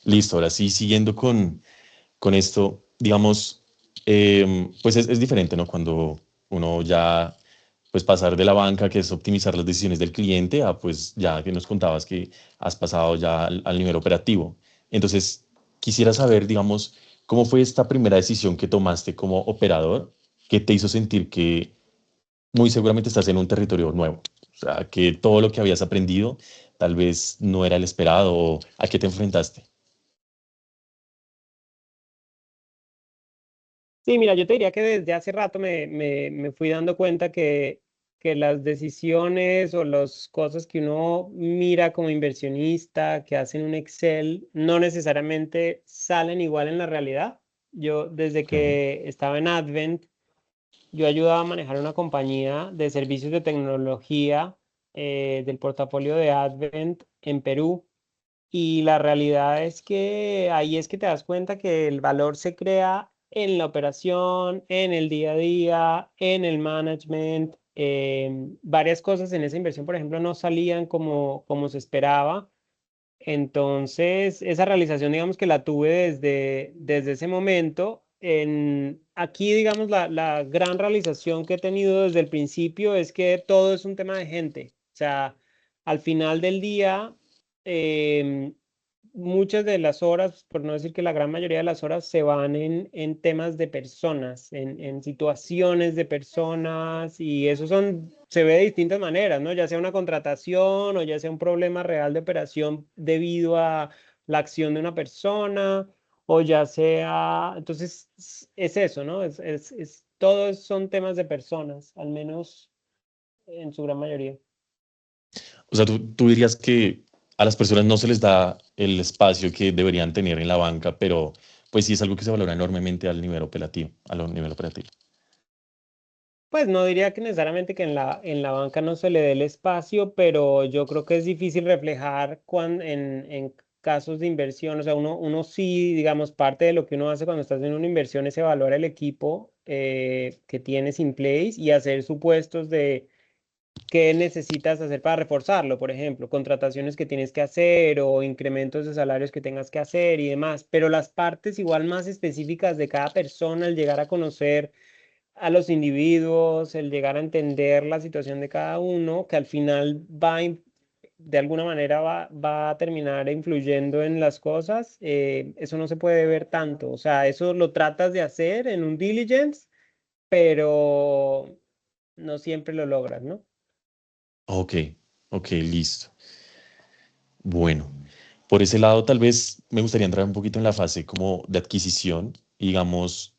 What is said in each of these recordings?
Listo, ahora sí, siguiendo con esto, digamos, pues es diferente, ¿no? Cuando uno ya, pues pasar de la banca, que es optimizar las decisiones del cliente, a pues ya que nos contabas que has pasado ya al nivel operativo. Entonces, quisiera saber, digamos, cómo fue esta primera decisión que tomaste como operador, que te hizo sentir que muy seguramente estás en un territorio nuevo. O sea, que todo lo que habías aprendido tal vez no era el esperado o a qué te enfrentaste. Sí, mira, yo te diría que desde hace rato me fui dando cuenta que las decisiones o las cosas que uno mira como inversionista, que hacen un Excel, no necesariamente salen igual en la realidad. Yo desde Ok, que estaba en Advent, yo ayudaba a manejar una compañía de servicios de tecnología del portafolio de Advent en Perú. Y la realidad es que ahí es que te das cuenta que el valor se crea en la operación, en el día a día, en el management. Varias cosas en esa inversión, por ejemplo, no salían como se esperaba. Entonces, esa realización, digamos que la tuve desde ese momento. Aquí, digamos, la gran realización que he tenido desde el principio es que todo es un tema de gente. O sea, al final del día, em, muchas de las horas, por no decir que la gran mayoría de las horas, se van en temas de personas, en situaciones de personas, y eso se ve de distintas maneras, ¿no? Ya sea una contratación o ya sea un problema real de operación debido a la acción de una persona, o ya sea, entonces es eso, ¿no? Todos son temas de personas, al menos en su gran mayoría. o sea, tú dirías que a las personas no se les da el espacio que deberían tener en la banca, pero pues sí es algo que se valora enormemente al nivel operativo, al nivel operativo. Pues no diría que necesariamente que en la banca no se le dé el espacio, pero yo creo que es difícil reflejar en casos de inversión. O sea, uno sí, digamos, parte de lo que uno hace cuando estás en una inversión es evaluar el equipo que tienes in place y hacer supuestos de qué necesitas hacer para reforzarlo. Por ejemplo, contrataciones que tienes que hacer o incrementos de salarios que tengas que hacer y demás. Pero las partes igual más específicas de cada persona, el llegar a conocer a los individuos, el llegar a entender la situación de cada uno, que al final de alguna manera va a terminar influyendo en las cosas, eso no se puede ver tanto. O sea, eso lo tratas de hacer en un diligence, pero no siempre lo logras, ¿no? Ok, ok, listo. Bueno, por ese lado tal vez me gustaría entrar un poquito en la fase como de adquisición. Digamos,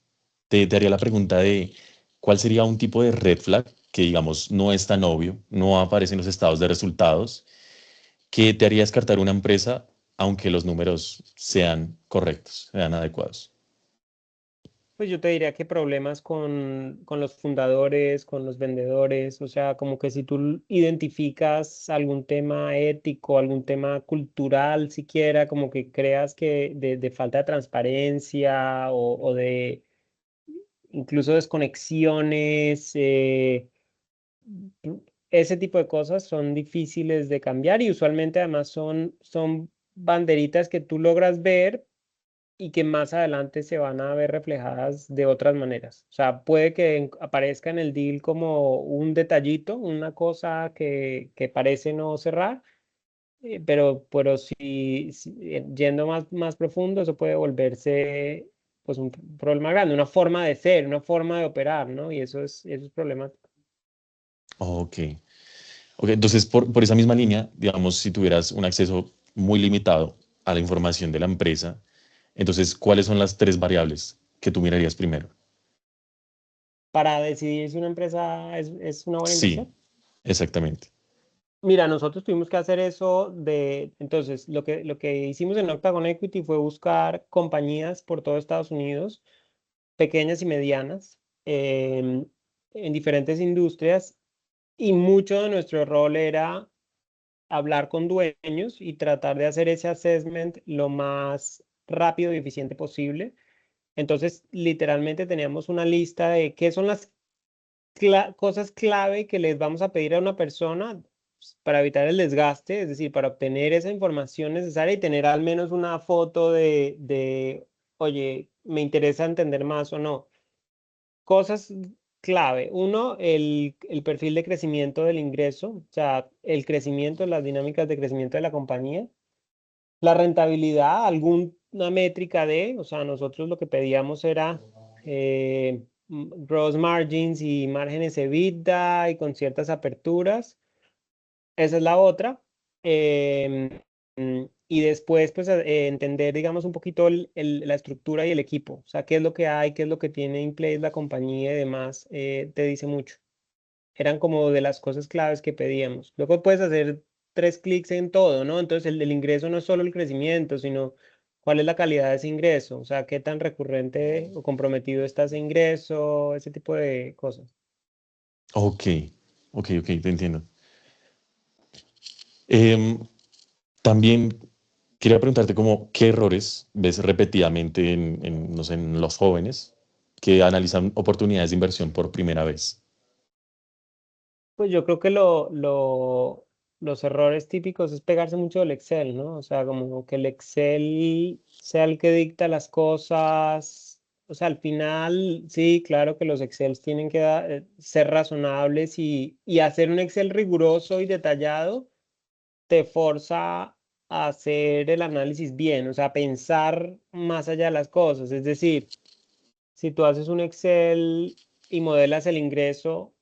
te haría la pregunta de cuál sería un tipo de red flag que digamos no es tan obvio, no aparece en los estados de resultados, que te haría descartar una empresa aunque los números sean correctos, sean adecuados. Pues yo te diría que problemas con los fundadores, con los vendedores, o sea, como que si tú identificas algún tema ético, algún tema cultural siquiera, como que creas que de falta de transparencia o de incluso desconexiones, ese tipo de cosas son difíciles de cambiar y usualmente además son banderitas que tú logras ver y que más adelante se van a ver reflejadas de otras maneras. O sea, puede que aparezca en el deal como un detallito, una cosa que parece no cerrar, pero si yendo más profundo, eso puede volverse pues un problema grande, una forma de ser, una forma de operar, ¿no? Y eso es problemático. Ok, ok, entonces por esa misma línea, digamos, si tuvieras un acceso muy limitado a la información de la empresa, entonces, ¿cuáles son las tres variables que tú mirarías primero? Para decidir si una empresa es una buena Sí, inversión. exactamente. Mira, nosotros tuvimos que hacer eso entonces, lo que hicimos en Octagon Equity fue buscar compañías por todo Estados Unidos, pequeñas y medianas, en diferentes industrias, y mucho de nuestro rol era hablar con dueños y tratar de hacer ese assessment lo más rápido y eficiente posible. Entonces, literalmente teníamos una lista de qué son las cosas clave que les vamos a pedir a una persona. O para evitar el desgaste, es decir, para obtener esa información necesaria y tener al menos una foto oye, me interesa entender más o no. Cosas clave. Uno, el perfil de crecimiento del ingreso, o sea, el crecimiento, las dinámicas de crecimiento de la compañía. La rentabilidad, alguna métrica o sea, nosotros lo que pedíamos era gross margins y márgenes EBITDA y con ciertas aperturas. Esa es la otra. Em, y después, pues, entender, digamos, un poquito la estructura y el equipo. O sea, qué es lo que hay, qué es lo que tiene en place la compañía y demás, te dice mucho. Eran como de las cosas claves que pedíamos. Luego puedes hacer 3 clics en todo, ¿no? Entonces, el ingreso no es solo el crecimiento, sino cuál es la calidad de ese ingreso. O sea, qué tan recurrente o comprometido está ese ingreso, ese tipo de cosas. Ok, ok, te entiendo. Em, También quería preguntarte como qué errores ves repetidamente no sé, en los jóvenes que analizan oportunidades de inversión por primera vez. Pues yo creo que los errores típicos es pegarse mucho del Excel, ¿no? O sea, como que el Excel sea el que dicta las cosas. O sea, al final, sí, claro que los Excels tienen que ser razonables y hacer un Excel riguroso y detallado te forza a hacer el análisis bien, o sea, pensar más allá de las cosas. Es decir, si tú haces un Excel y modelas el ingreso,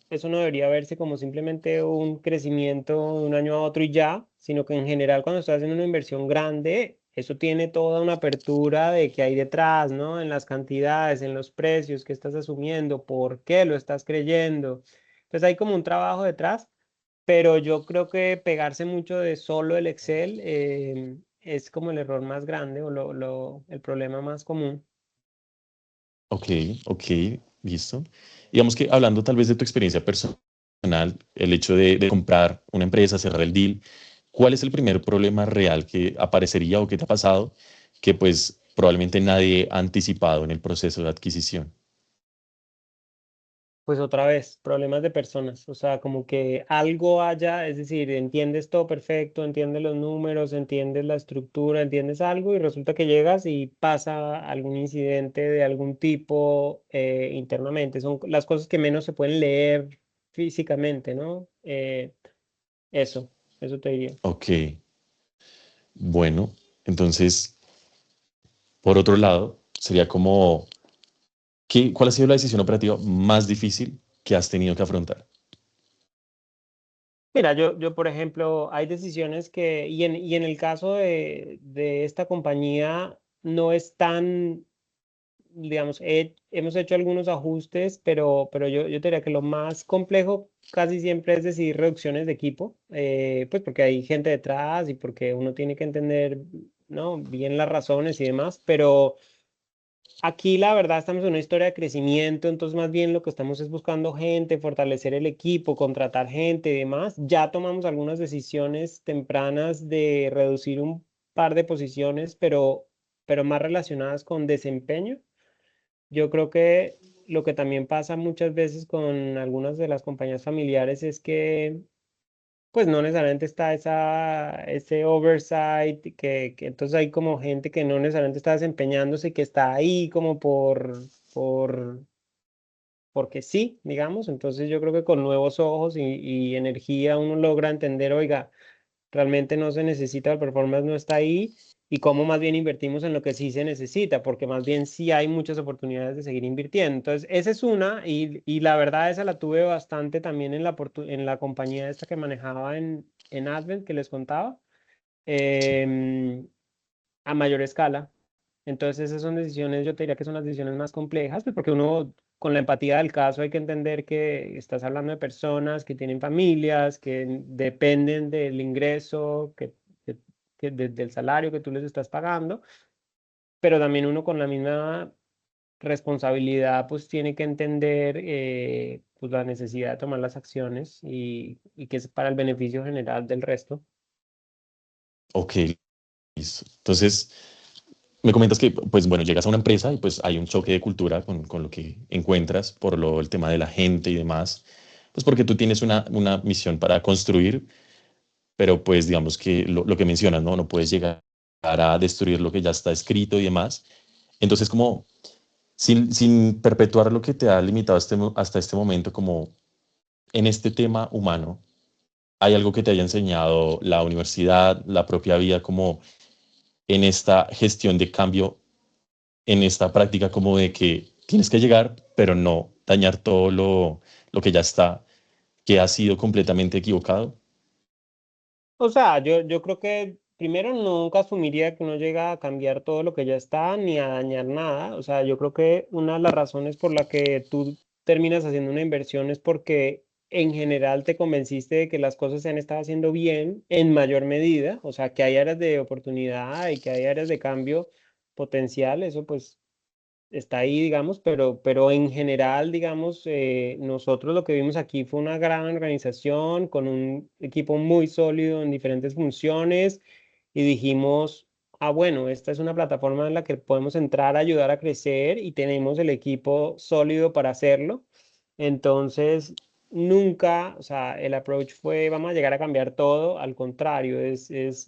eso no debería verse como simplemente un crecimiento de un año a otro y ya, sino que en general cuando estás haciendo una inversión grande, eso tiene toda una apertura de qué hay detrás, ¿no? En las cantidades, en los precios que estás asumiendo, por qué lo estás creyendo. Entonces hay como un trabajo detrás, pero yo creo que pegarse mucho de solo el Excel es como el error más grande o el problema más común. Ok, ok, listo. Digamos que hablando tal vez de tu experiencia personal, el hecho de comprar una empresa, cerrar el deal, ¿cuál es el primer problema real que aparecería o que te ha pasado que pues probablemente nadie ha anticipado en el proceso de adquisición? Pues otra vez, problemas de personas, o sea, como que algo haya, es decir, entiendes todo perfecto, entiendes los números, entiendes la estructura, entiendes algo y resulta que llegas y pasa algún incidente de algún tipo internamente. Son las cosas que menos se pueden leer físicamente, ¿no? Eso, eso te diría. Ok, bueno, entonces, por otro lado, sería como, ¿cuál ha sido la decisión operativa más difícil que has tenido que afrontar? Mira, yo, por ejemplo, hay decisiones y en el caso de esta compañía, no es tan, digamos, hemos hecho algunos ajustes, pero yo te diría que lo más complejo casi siempre es decidir reducciones de equipo, pues porque hay gente detrás y porque uno tiene que entender, ¿no? Bien las razones y demás, pero aquí la verdad estamos en una historia de crecimiento, entonces más bien lo que estamos es buscando gente, fortalecer el equipo, contratar gente y demás. Ya tomamos algunas decisiones tempranas de reducir un par de posiciones, pero más relacionadas con desempeño. Yo creo que lo que también pasa muchas veces con algunas de las compañías familiares es que pues no necesariamente está ese oversight, que entonces hay como gente que no necesariamente está desempeñándose, que está ahí como por, porque sí, digamos. Entonces yo creo que con nuevos ojos y energía uno logra entender, oiga, realmente no se necesita, el performance no está ahí, y cómo más bien invertimos en lo que sí se necesita, porque más bien sí hay muchas oportunidades de seguir invirtiendo. Entonces, esa es una, y la verdad esa la tuve bastante también en la compañía esta que manejaba en Advent, que les contaba, em, a mayor escala. Entonces, esas son decisiones, yo te diría que son las decisiones más complejas, pues porque uno, con la empatía del caso, hay que entender que estás hablando de personas que tienen familias, que dependen del ingreso, que- del salario que tú les estás pagando, pero también uno con la misma responsabilidad, pues tiene que entender pues, la necesidad de tomar las acciones y que es para el beneficio general del resto. Ok, listo. Entonces, me comentas que, pues bueno, llegas a una empresa y pues hay un choque de cultura con lo que encuentras por el tema de la gente y demás. pues porque tú tienes una misión para construir, pero pues digamos que lo que mencionas, ¿no? No puedes llegar a destruir lo que ya está escrito y demás. Entonces, como sin perpetuar lo que te ha limitado hasta este momento, como en este tema humano, ¿hay algo que te haya enseñado la universidad, la propia vida, como en esta gestión de cambio, en esta práctica como de que tienes que llegar, pero no dañar todo lo que ya está, que ha sido completamente equivocado? O sea, yo creo que primero nunca asumiría que uno llega a cambiar todo lo que ya está ni a dañar nada. O sea, yo creo que una de las razones por la que tú terminas haciendo una inversión es porque en general te convenciste de que las cosas se han estado haciendo bien en mayor medida. O sea, que hay áreas de oportunidad y que hay áreas de cambio potencial. Eso pues está ahí, digamos, pero en general, digamos, nosotros lo que vimos aquí fue una gran organización con un equipo muy sólido en diferentes funciones y dijimos, ah, bueno, esta es una plataforma en la que podemos entrar a ayudar a crecer y tenemos el equipo sólido para hacerlo. Entonces, nunca, o sea, el approach fue, vamos a llegar a cambiar todo, al contrario,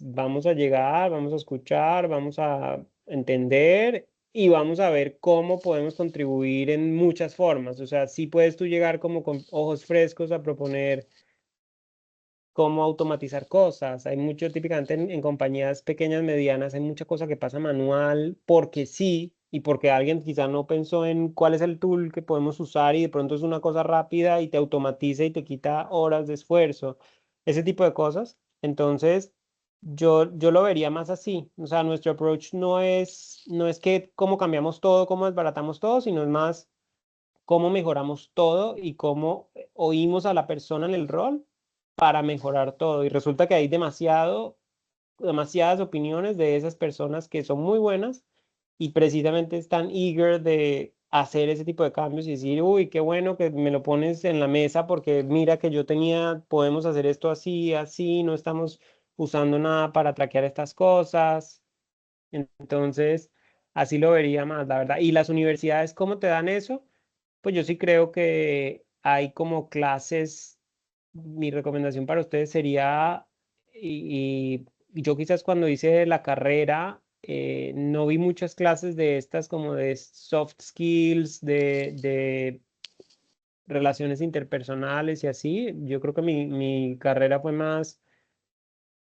vamos a llegar, vamos a escuchar, vamos a entender y vamos a ver cómo podemos contribuir en muchas formas. O sea, sí puedes tú llegar como con ojos frescos a proponer cómo automatizar cosas. Hay mucho, típicamente en compañías pequeñas, medianas, hay mucha cosa que pasa manual porque sí y porque alguien quizá no pensó en cuál es el tool que podemos usar y de pronto es una cosa rápida y te automatiza y te quita horas de esfuerzo. Ese tipo de cosas. Entonces, yo lo vería más así. O sea, nuestro approach no es que cómo cambiamos todo, cómo desbaratamos todo, sino es más cómo mejoramos todo y cómo oímos a la persona en el rol para mejorar todo. Y resulta que hay demasiadas opiniones de esas personas que son muy buenas y precisamente están eager de hacer ese tipo de cambios y decir, uy, qué bueno que me lo pones en la mesa porque mira que yo tenía, podemos hacer esto así, así, no estamos usando nada para traquear estas cosas. Entonces, así lo vería más, la verdad. ¿Y las universidades cómo te dan eso? Pues yo sí creo que hay como clases, mi recomendación para ustedes sería, y yo quizás cuando hice la carrera, no vi muchas clases de estas como de soft skills, de relaciones interpersonales y así. Yo creo que mi carrera fue más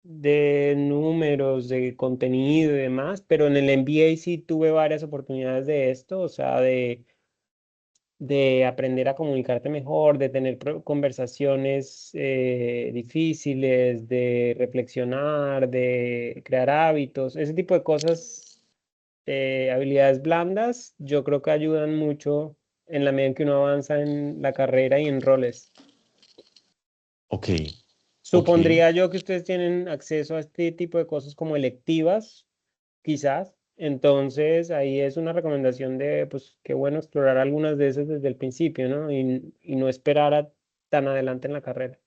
de números, de contenido y demás, pero en el MBA sí tuve varias oportunidades de esto, o sea, de aprender a comunicarte mejor, de tener conversaciones difíciles, de reflexionar, de crear hábitos, ese tipo de cosas, habilidades blandas, yo creo que ayudan mucho en la medida en que uno avanza en la carrera y en roles. Ok, ok. Supondría yo que ustedes tienen acceso a este tipo de cosas como electivas, quizás. Entonces, ahí es una recomendación de, pues, qué bueno explorar algunas de esas desde el principio, ¿no? Y no esperar a tan adelante en la carrera.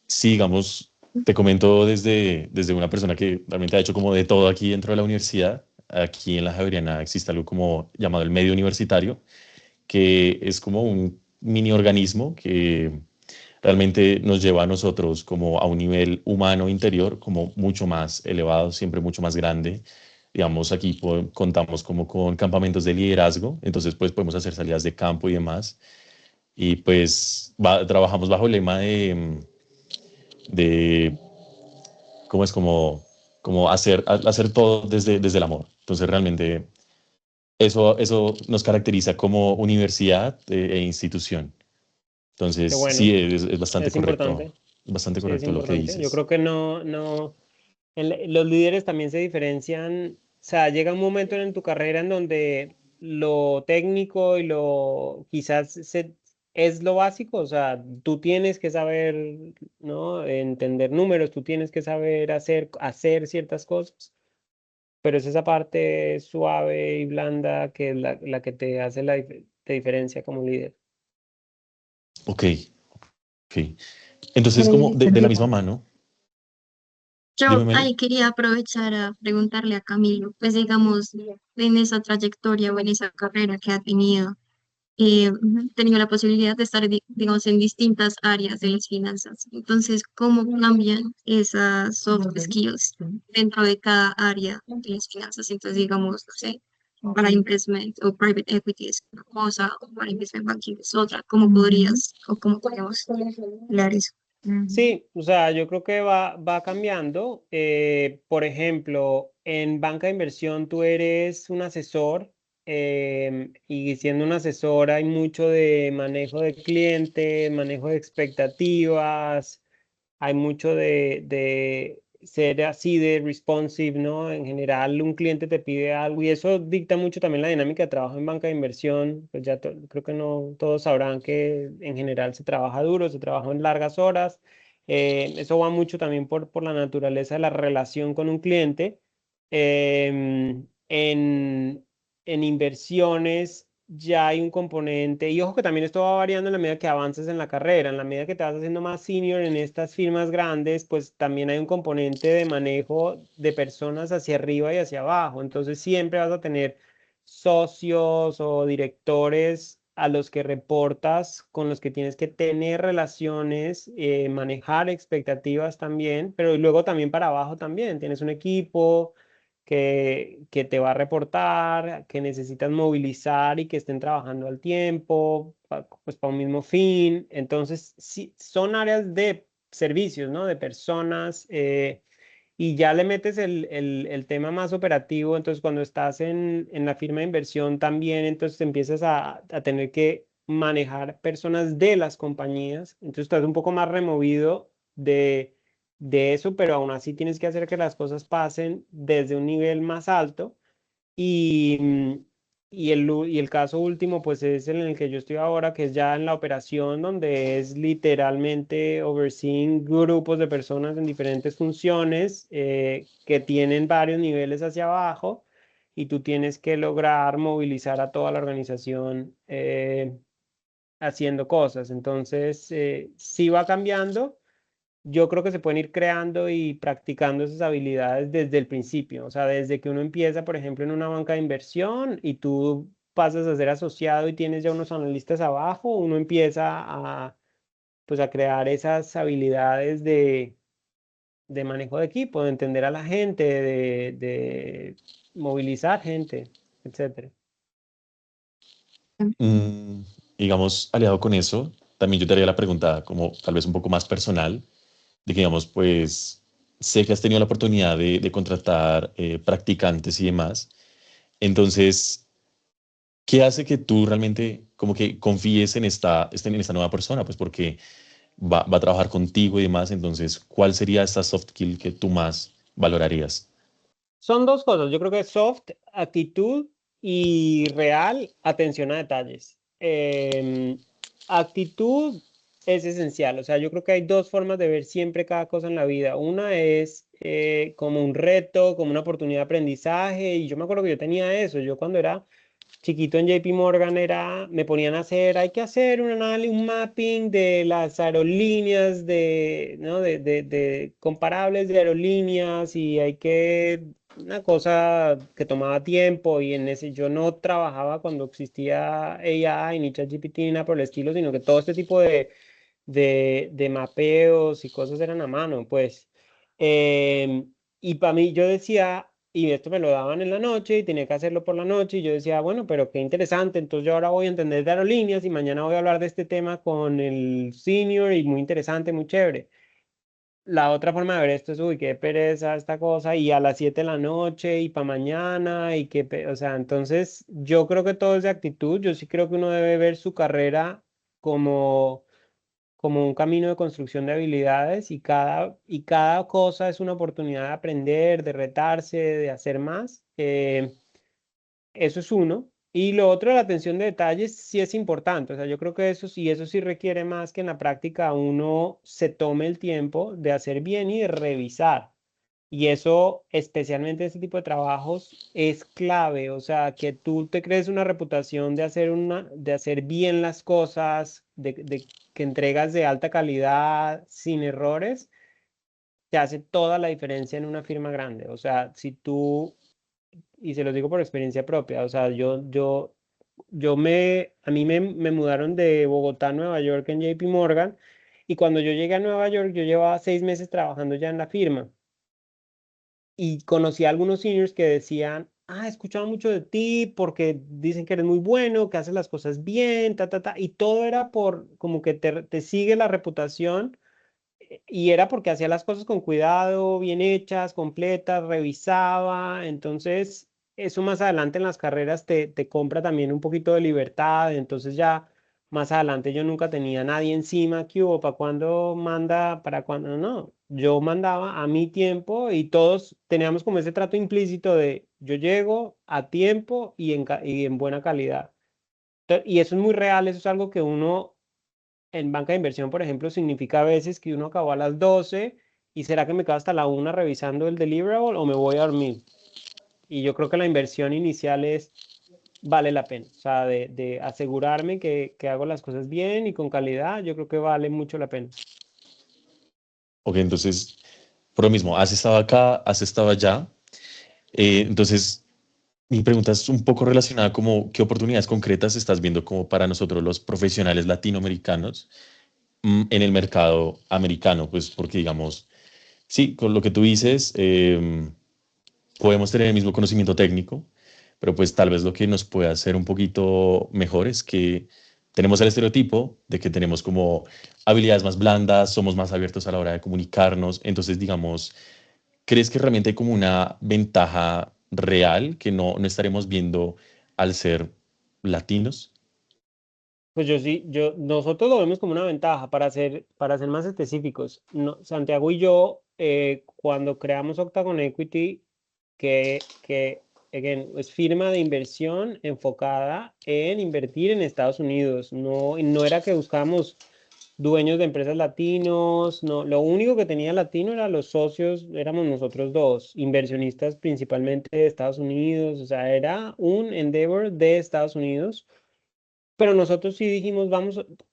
Sí, digamos, te comento desde una persona que realmente ha hecho como de todo aquí dentro de la universidad. Aquí en la Javeriana existe algo como llamado el medio universitario, que es como un mini organismo que realmente nos lleva a nosotros como a un nivel humano interior como mucho más elevado, siempre mucho más grande. Digamos, aquí contamos como con campamentos de liderazgo, entonces pues podemos hacer salidas de campo y demás. Y pues trabajamos bajo el lema de cómo es como hacer todo desde el amor. Entonces realmente eso nos caracteriza como universidad e institución. Qué Entonces, sí, bueno, es bastante sí es correcto lo que importante. Yo dices. creo que no, los líderes también se diferencian, o sea, llega un momento en tu carrera en donde lo técnico y lo quizás es lo básico, o sea, tú tienes que saber, ¿no? Entender números, tú tienes que saber hacer ciertas cosas, pero es esa parte suave y blanda que es la que te hace te diferencia como líder. Ok, ok. Entonces, como de la misma mano, dime, Yo Meli. ahí quería aprovechar a preguntarle a Camilo, pues digamos, en esa trayectoria o en esa carrera que ha tenido. he tenido la posibilidad de estar, digamos, en distintas áreas de las finanzas. Entonces, ¿cómo cambian esas soft skills dentro de cada área de las finanzas? Entonces, digamos, no sé, para investment o private equity es una cosa, o para investment banking es otra. ¿Cómo podrías o cómo podríamos hablar eso? Sí, o sea, yo creo que va cambiando. Por ejemplo, en banca de inversión tú eres un asesor y siendo un asesor hay mucho de manejo de cliente, manejo de expectativas, hay mucho de ser así de responsive, ¿no? En general, un cliente te pide algo y eso dicta mucho también la dinámica de trabajo en banca de inversión. Pues ya creo que no todos sabrán que en general se trabaja duro, se trabaja en largas horas. Eso va mucho también por la naturaleza de la relación con un cliente. En inversiones ya hay un componente, y ojo que también esto va variando en la medida que avances en la carrera, en la medida que te vas haciendo más senior en estas firmas grandes, pues también hay un componente de manejo de personas hacia arriba y hacia abajo. Entonces siempre vas a tener socios o directores a los que reportas, con los que tienes que tener relaciones, manejar expectativas también, pero luego también para abajo también tienes un equipo que te va a reportar, que necesitas movilizar y que estén trabajando al tiempo, pues para un mismo fin. Entonces, sí, son áreas de servicios, ¿no? De personas. Y ya le metes el tema más operativo, entonces cuando estás en la firma de inversión también, entonces empiezas a tener que manejar personas de las compañías, entonces estás un poco más removido de eso, pero aún así tienes que hacer que las cosas pasen desde un nivel más alto. Y, y el caso último, pues es el en el que yo estoy ahora, que es ya en la operación, donde es literalmente overseeing grupos de personas en diferentes funciones que tienen varios niveles hacia abajo y tú tienes que lograr movilizar a toda la organización haciendo cosas. Entonces, sí va cambiando. Yo creo que se pueden ir creando y practicando esas habilidades desde el principio, o sea, desde que uno empieza, por ejemplo, en una banca de inversión y tú pasas a ser asociado y tienes ya unos analistas abajo, uno empieza pues, a crear esas habilidades de manejo de equipo, de entender a la gente, de movilizar gente, etcétera. Mm, digamos, aliado con eso, también yo te haría la pregunta como tal vez un poco más personal, de que digamos, pues sé que has tenido la oportunidad de contratar practicantes y demás. Entonces, ¿qué hace que tú realmente como que confíes en esta nueva persona? Pues porque va a trabajar contigo y demás. Entonces, ¿cuál sería esa soft skill que tú más valorarías? Son dos cosas, yo creo que soft, actitud y real, atención a detalles. Actitud es esencial, o sea, yo creo que hay dos formas de ver siempre cada cosa en la vida. Una es como un reto, como una oportunidad de aprendizaje, y yo me acuerdo que yo tenía eso, yo cuando era chiquito en JP Morgan me ponían a hacer, hay que hacer un análisis, un mapping de las aerolíneas, ¿no? De comparables de aerolíneas y hay que, una cosa que tomaba tiempo y en ese yo no trabajaba cuando existía AI ni ChatGPT ni nada por el estilo, sino que todo este tipo de mapeos y cosas eran a mano, pues. Y para mí yo decía, y esto me lo daban en la noche y tenía que hacerlo por la noche y yo decía, bueno, pero qué interesante, entonces yo ahora voy a entender de aerolíneas y mañana voy a hablar de este tema con el senior y muy interesante, muy chévere. La otra forma de ver esto es, uy, qué pereza esta cosa y a las 7 de la noche y para mañana y o sea, entonces yo creo que todo es de actitud, yo sí creo que uno debe ver su carrera como un camino de construcción de habilidades y cada cosa es una oportunidad de aprender, de retarse, de hacer más. Eso es uno. Y lo otro, la atención de detalles, sí es importante. O sea, yo creo que eso sí requiere más que en la práctica uno se tome el tiempo de hacer bien y de revisar. Y eso, especialmente en este tipo de trabajos, es clave. O sea, que tú te crees una reputación de hacer bien las cosas, de que entregas de alta calidad, sin errores, te hace toda la diferencia en una firma grande. O sea, si tú, y se los digo por experiencia propia, o sea, yo a mí me mudaron de Bogotá a Nueva York en JP Morgan, y cuando yo llegué a Nueva York, yo llevaba 6 meses trabajando ya en la firma y conocí a algunos seniors que decían, he escuchado mucho de ti porque dicen que eres muy bueno, que haces las cosas bien, y todo era por como que te sigue la reputación, y era porque hacía las cosas con cuidado, bien hechas, completas, revisaba. Entonces eso más adelante en las carreras te compra también un poquito de libertad. Entonces ya más adelante yo nunca tenía nadie encima que hubo, para cuando manda, para cuando no. Yo mandaba a mi tiempo y todos teníamos como ese trato implícito de yo llego a tiempo y en buena calidad. Y eso es muy real, eso es algo que uno en banca de inversión, por ejemplo, significa a veces que uno acabó a las 12 y será que me quedo hasta la 1 revisando el deliverable o me voy a dormir. Y yo creo que la inversión inicial vale la pena. O sea, de asegurarme que hago las cosas bien y con calidad, yo creo que vale mucho la pena. Ok, entonces, por lo mismo, has estado acá, has estado allá. Entonces, mi pregunta es un poco relacionada como qué oportunidades concretas estás viendo como para nosotros los profesionales latinoamericanos en el mercado americano, pues porque digamos, sí, con lo que tú dices, podemos tener el mismo conocimiento técnico, pero pues tal vez lo que nos puede hacer un poquito mejor es que tenemos el estereotipo de que tenemos como habilidades más blandas, somos más abiertos a la hora de comunicarnos, entonces digamos, ¿crees que realmente hay como una ventaja real que no estaremos viendo al ser latinos? Pues yo sí, nosotros lo vemos como una ventaja para ser más específicos. Santiago y yo, cuando creamos Octagon Equity, que again, es firma de inversión enfocada en invertir en Estados Unidos. No era que buscábamos dueños de empresas latinos, no, lo único que tenía latino eran los socios, éramos nosotros dos, inversionistas principalmente de Estados Unidos, o sea, era un endeavor de Estados Unidos. Pero nosotros sí dijimos,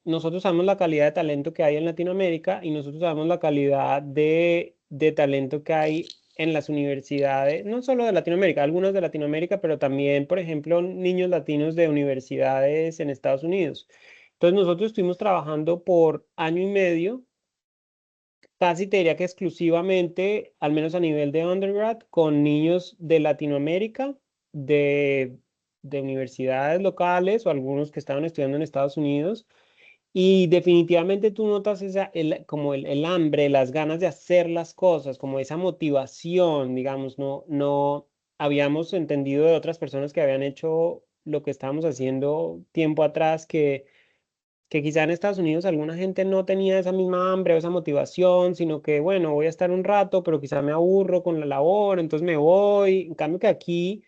nosotros sabemos la calidad de talento que hay en Latinoamérica y nosotros sabemos la calidad de talento que hay en las universidades, no solo de Latinoamérica, algunas de Latinoamérica, pero también, por ejemplo, niños latinos de universidades en Estados Unidos. Entonces nosotros estuvimos trabajando por año y medio, casi te diría que exclusivamente, al menos a nivel de undergrad, con niños de Latinoamérica, de, de universidades locales o algunos que estaban estudiando en Estados Unidos. Y definitivamente tú notas como el hambre, las ganas de hacer las cosas, como esa motivación, digamos, no habíamos entendido de otras personas que habían hecho lo que estábamos haciendo tiempo atrás, que quizá en Estados Unidos alguna gente no tenía esa misma hambre o esa motivación, sino que, bueno, voy a estar un rato, pero quizá me aburro con la labor, entonces me voy. En cambio que aquí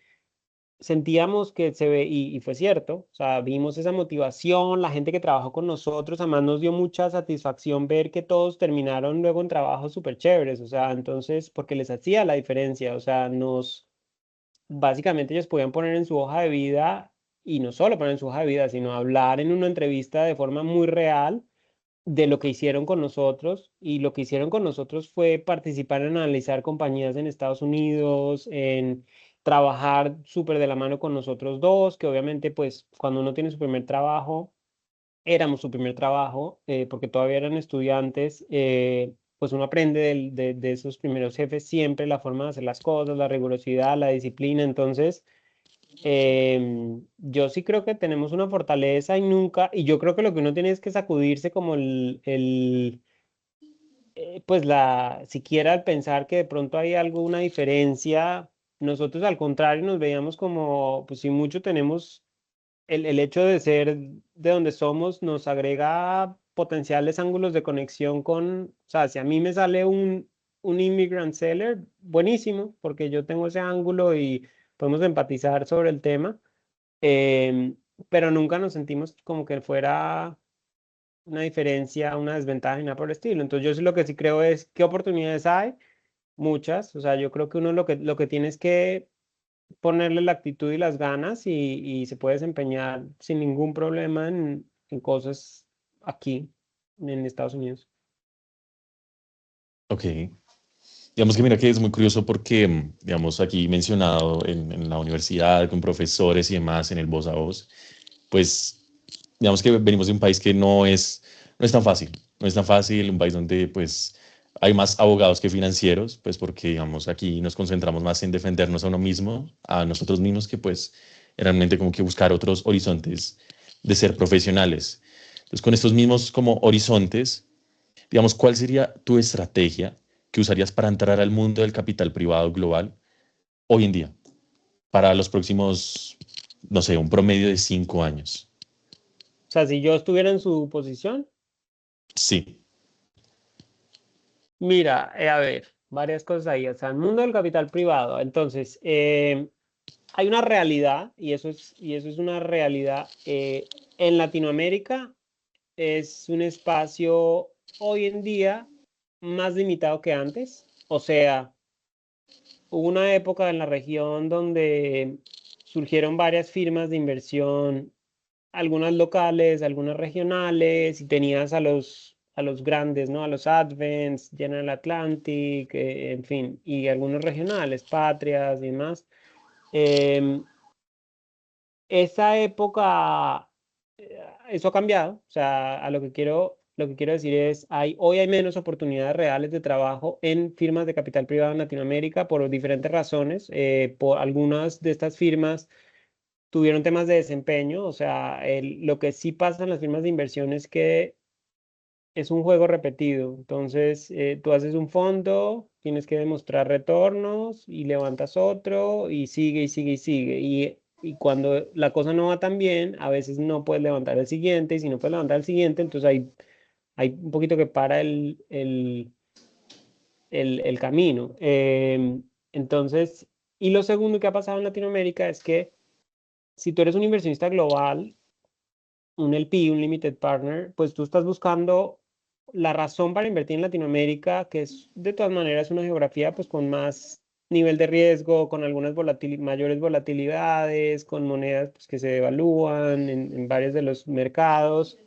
sentíamos que se ve, y fue cierto, o sea, vimos esa motivación, la gente que trabajó con nosotros, además nos dio mucha satisfacción ver que todos terminaron luego en trabajos súper chéveres, o sea, entonces, porque les hacía la diferencia, o sea, básicamente ellos podían poner en su hoja de vida, y no solo poner en su hoja de vida, sino hablar en una entrevista de forma muy real de lo que hicieron con nosotros, y lo que hicieron con nosotros fue participar en analizar compañías en Estados Unidos, en trabajar súper de la mano con nosotros dos, que obviamente pues cuando uno tiene su primer trabajo, éramos su primer trabajo, porque todavía eran estudiantes, pues uno aprende de esos primeros jefes siempre la forma de hacer las cosas, la rigurosidad, la disciplina. Entonces yo sí creo que tenemos una fortaleza y yo creo que lo que uno tiene es que sacudirse como pues siquiera al pensar que de pronto hay alguna diferencia. Nosotros al contrario nos veíamos como, pues si mucho tenemos el hecho de ser de donde somos, nos agrega potenciales ángulos de conexión o sea, si a mí me sale un immigrant seller, buenísimo, porque yo tengo ese ángulo y podemos empatizar sobre el tema. em, pero nunca nos sentimos como que fuera una diferencia, una desventaja y nada por el estilo. Entonces yo sí lo que sí creo es qué oportunidades hay, muchas. O sea, yo creo que uno lo que tiene es que ponerle la actitud y las ganas, y se puede desempeñar sin ningún problema en cosas aquí en Estados Unidos. Ok. Digamos que mira que es muy curioso porque, digamos, aquí mencionado en la universidad, con profesores y demás, en el voz a voz, pues digamos que venimos de un país que no es tan fácil, no es tan fácil, un país donde pues hay más abogados que financieros, pues porque digamos aquí nos concentramos más en defendernos a uno mismo, a nosotros mismos, que pues realmente como que buscar otros horizontes de ser profesionales. Entonces con estos mismos como horizontes, digamos, ¿cuál sería tu estrategia que usarías para entrar al mundo del capital privado global hoy en día, para los próximos, no sé, un promedio de 5 años? O sea, si yo estuviera en su posición, Sí, mira, a ver, varias cosas ahí. O sea, el mundo del capital privado. Entonces, hay una realidad, y eso es una realidad. En Latinoamérica es un espacio hoy en día más limitado que antes. O sea, hubo una época en la región donde surgieron varias firmas de inversión, algunas locales, algunas regionales, y tenías a los grandes, ¿no? A los Advents, General Atlantic, en fin, y algunos regionales, Patrias y demás. Em, Esa época, eso ha cambiado. O sea, lo que quiero decir es, hoy hay menos oportunidades reales de trabajo en firmas de capital privado en Latinoamérica por diferentes razones. Por algunas de estas firmas tuvieron temas de desempeño. O sea, lo que sí pasa en las firmas de inversión es que es un juego repetido. Entonces, tú haces un fondo, tienes que demostrar retornos y levantas otro y sigue y sigue y sigue. Y cuando la cosa no va tan bien, a veces no puedes levantar el siguiente, y si no puedes levantar el siguiente, entonces hay un poquito que para el camino. Entonces, y lo segundo que ha pasado en Latinoamérica es que si tú eres un inversionista global, un LP, un Limited Partner, pues tú estás buscando la razón para invertir en Latinoamérica, que es de todas maneras una geografía pues con más nivel de riesgo, con algunas mayores volatilidades, con monedas pues, que se devalúan en varios de los mercados.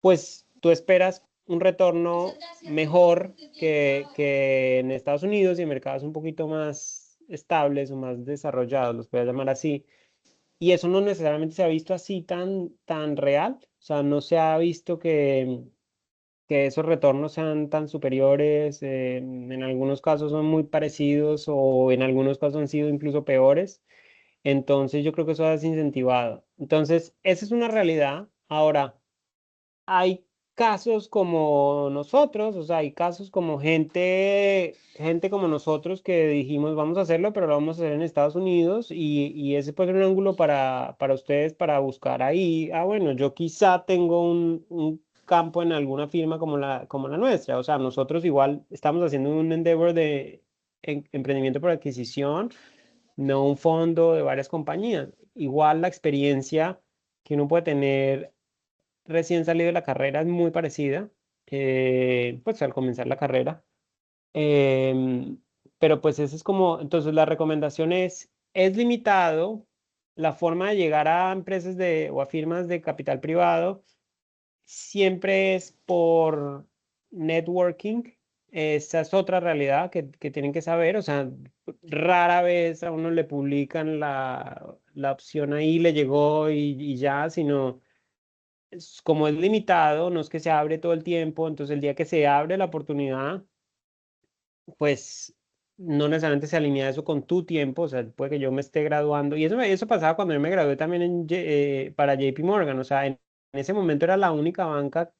Pues tú esperas un retorno mejor que en Estados Unidos y en mercados un poquito más estables o más desarrollados, los voy a llamar así. Y eso no necesariamente se ha visto así tan real. O sea, no se ha visto que esos retornos sean tan superiores. En algunos casos son muy parecidos o en algunos casos han sido incluso peores. Entonces yo creo que eso ha desincentivado. Entonces, esa es una realidad. Ahora, hay casos como nosotros, o sea, hay casos como gente como nosotros que dijimos vamos a hacerlo, pero lo vamos a hacer en Estados Unidos, y ese puede ser un ángulo para ustedes para buscar ahí. Ah, bueno, yo quizá tengo un campo en alguna firma como la nuestra. O sea, nosotros igual estamos haciendo un endeavor de emprendimiento por adquisición, no un fondo de varias compañías. Igual la experiencia que uno puede tener recién salido de la carrera es muy parecida, pues al comenzar la carrera. Em, pero pues eso es como, entonces la recomendación es limitado la forma de llegar a empresas o a firmas de capital privado, siempre es por networking. Esa es otra realidad que tienen que saber. O sea, rara vez a uno le publican la opción ahí, le llegó y ya, sino como es limitado, no es que se abre todo el tiempo. Entonces el día que se abre la oportunidad, pues no necesariamente se alinea eso con tu tiempo. O sea, puede que yo me esté graduando, y eso pasaba cuando yo me gradué también para JP Morgan. O sea, en ese momento era la única banca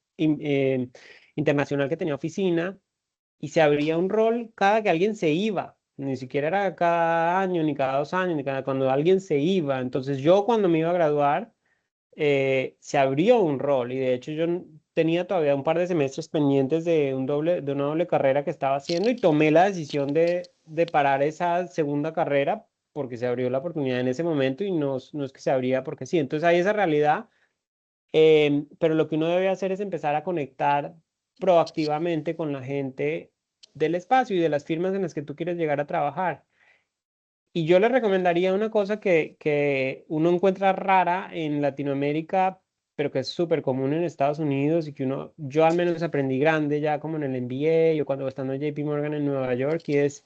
internacional que tenía oficina, y se abría un rol cada que alguien se iba. Ni siquiera era cada año, ni cada 2 años, ni cada cuando alguien se iba. Entonces yo, cuando me iba a graduar, se abrió un rol, y de hecho yo tenía todavía un par de semestres pendientes de una doble carrera que estaba haciendo, y tomé la decisión de parar esa segunda carrera porque se abrió la oportunidad en ese momento, y no es que se abría porque sí. Entonces hay esa realidad. Pero lo que uno debe hacer es empezar a conectar proactivamente con la gente del espacio y de las firmas en las que tú quieres llegar a trabajar. Y yo le recomendaría una cosa que uno encuentra rara en Latinoamérica, pero que es súper común en Estados Unidos, y que yo al menos aprendí grande ya como en el MBA o cuando estando en JP Morgan en Nueva York, y es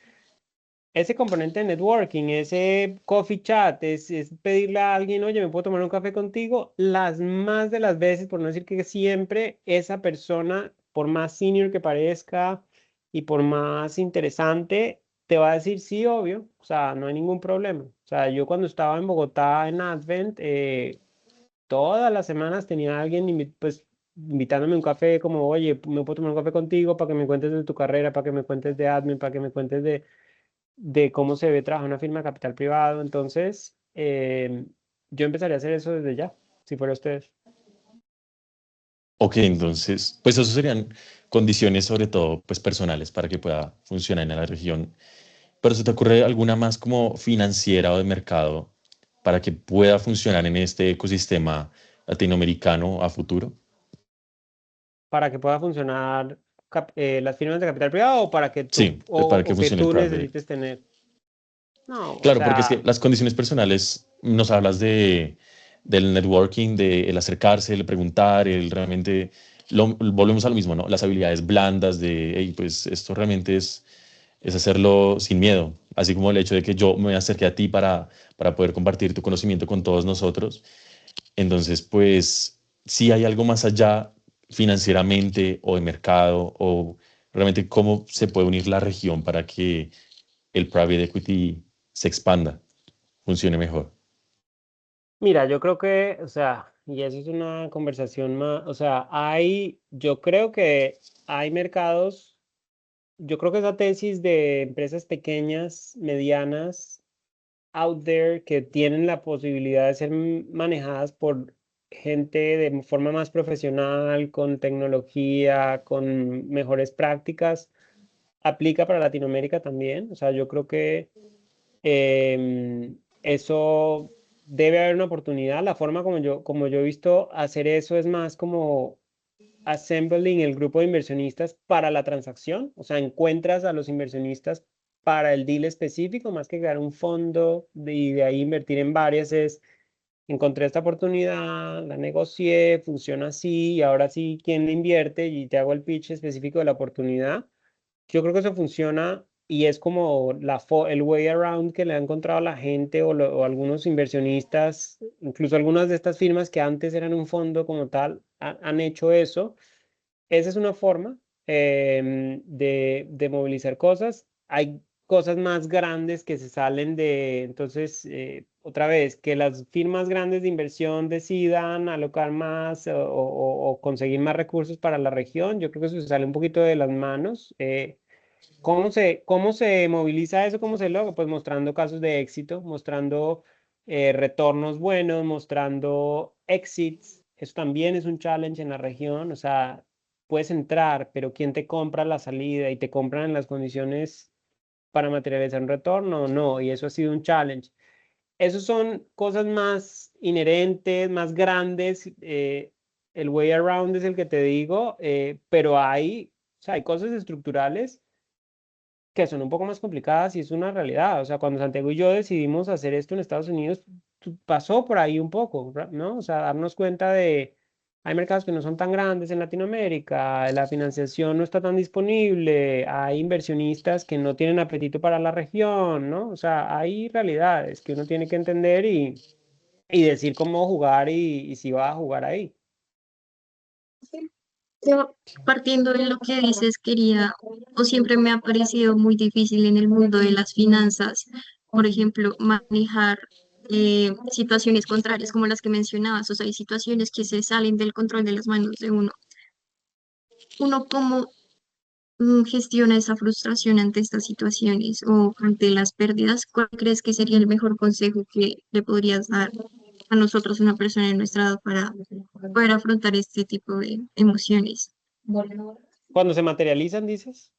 ese componente de networking, ese coffee chat, es pedirle a alguien, oye, ¿me puedo tomar un café contigo? Las más de las veces, por no decir que siempre, esa persona, por más senior que parezca y por más interesante, te va a decir sí, obvio, o sea, no hay ningún problema. O sea, yo cuando estaba en Bogotá en Advent, todas las semanas tenía alguien pues, invitándome a un café, como, oye, ¿me puedo tomar un café contigo para que me cuentes de tu carrera, para que me cuentes de admin, para que me cuentes de cómo se ve trabajar en una firma de capital privado? Entonces, yo empezaría a hacer eso desde ya, si fuera ustedes. Ok, entonces, pues eso serían condiciones sobre todo pues personales para que pueda funcionar en la región. Pero ¿se te ocurre alguna más como financiera o de mercado para que pueda funcionar en este ecosistema latinoamericano a futuro? Para que pueda funcionar las firmas de capital privado o para que tú, Sí, para que o que funcione el tú private. necesites tener. No, o Claro, porque es que sea, las condiciones personales nos hablas del networking, de el acercarse, el preguntar, el realmente, volvemos a lo mismo, ¿no? Las habilidades blandas de, hey, pues esto realmente es hacerlo sin miedo, así como el hecho de que yo me acerque a ti para poder compartir tu conocimiento con todos nosotros. Entonces, pues, si hay algo más allá financieramente o de mercado o realmente cómo se puede unir la región para que el private equity se expanda, funcione mejor. mira, yo creo que, o sea, y eso es una conversación más, o sea, yo creo que hay mercados. Yo creo que esa tesis de empresas pequeñas, medianas, out there, que tienen la posibilidad de ser manejadas por gente de forma más profesional, con tecnología, con mejores prácticas, aplica para Latinoamérica también. O sea, yo creo que eso debe haber una oportunidad. La forma como yo he visto hacer eso es más como assembling el grupo de inversionistas para la transacción, o sea, encuentras a los inversionistas para el deal específico, más que crear un fondo y de ahí invertir en varias, es, encontré esta oportunidad, la negocié, funciona así, y ahora sí, ¿quién le invierte? Y te hago el pitch específico de la oportunidad. Yo creo que eso funciona y es como el way around que le ha encontrado la gente o algunos inversionistas, incluso algunas de estas firmas que antes eran un fondo como tal, han hecho eso. Esa es una forma de movilizar cosas. Hay cosas más grandes que se salen entonces, otra vez, que las firmas grandes de inversión decidan alocar más o conseguir más recursos para la región. Yo creo que eso se sale un poquito de las manos. ¿Cómo se moviliza eso? ¿Cómo se logra? Pues mostrando casos de éxito, mostrando retornos buenos, mostrando exits. Eso también es un challenge en la región. O sea, puedes entrar, pero ¿quién te compra la salida y te compran en las condiciones para materializar un retorno? No, y eso ha sido un challenge. Esos son cosas más inherentes, más grandes. El way around es el que te digo, pero o sea, hay cosas estructurales que son un poco más complicadas y es una realidad. O sea, cuando Santiago y yo decidimos hacer esto en Estados Unidos, pasó por ahí un poco, ¿no? O sea, darnos cuenta hay mercados que no son tan grandes en Latinoamérica, la financiación no está tan disponible, hay inversionistas que no tienen apetito para la región, ¿no? O sea, hay realidades que uno tiene que entender y decir cómo jugar y si va a jugar ahí. Yo, partiendo de lo que dices, quería, o siempre me ha parecido muy difícil en el mundo de las finanzas, por ejemplo, manejar situaciones contrarias como las que mencionabas, o sea, hay situaciones que se salen del control de las manos de uno. ¿Uno cómo gestiona esa frustración ante estas situaciones o ante las pérdidas? ¿Cuál crees que sería el mejor consejo que le podrías dar a nosotros, una persona de nuestra edad, para poder afrontar este tipo de emociones? Cuando se materializan, dices.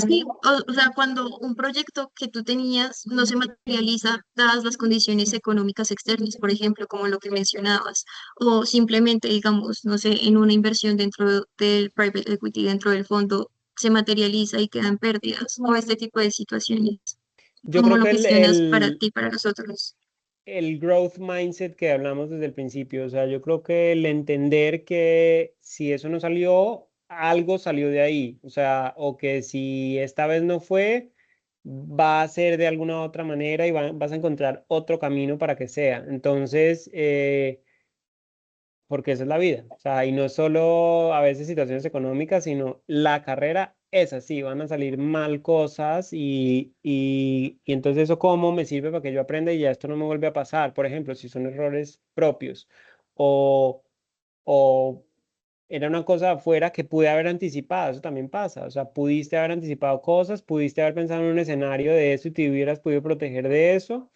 Sí, o sea, cuando un proyecto que tú tenías no se materializa dadas las condiciones económicas externas, por ejemplo, como lo que mencionabas, o simplemente, digamos, no sé, en una inversión dentro del private equity, dentro del fondo, se materializa y quedan pérdidas, o este tipo de situaciones. Yo ¿Cómo creo lo que el, gestionas para el, ti, para nosotros? el growth mindset que hablamos desde el principio, o sea, yo creo que el entender que si eso no salió, algo salió de ahí, o sea, o que si esta vez no fue, va a ser de alguna u otra manera y vas a encontrar otro camino para que sea. Entonces, porque esa es la vida. O sea, y no es solo a veces situaciones económicas, sino la carrera es así, van a salir mal cosas y entonces eso cómo me sirve para que yo aprenda y ya esto no me vuelve a pasar. Por ejemplo, si son errores propios o, o era una cosa afuera que pude haber anticipado, eso también pasa. O sea, pudiste haber anticipado cosas, pudiste haber pensado en un escenario de eso y te hubieras podido proteger de eso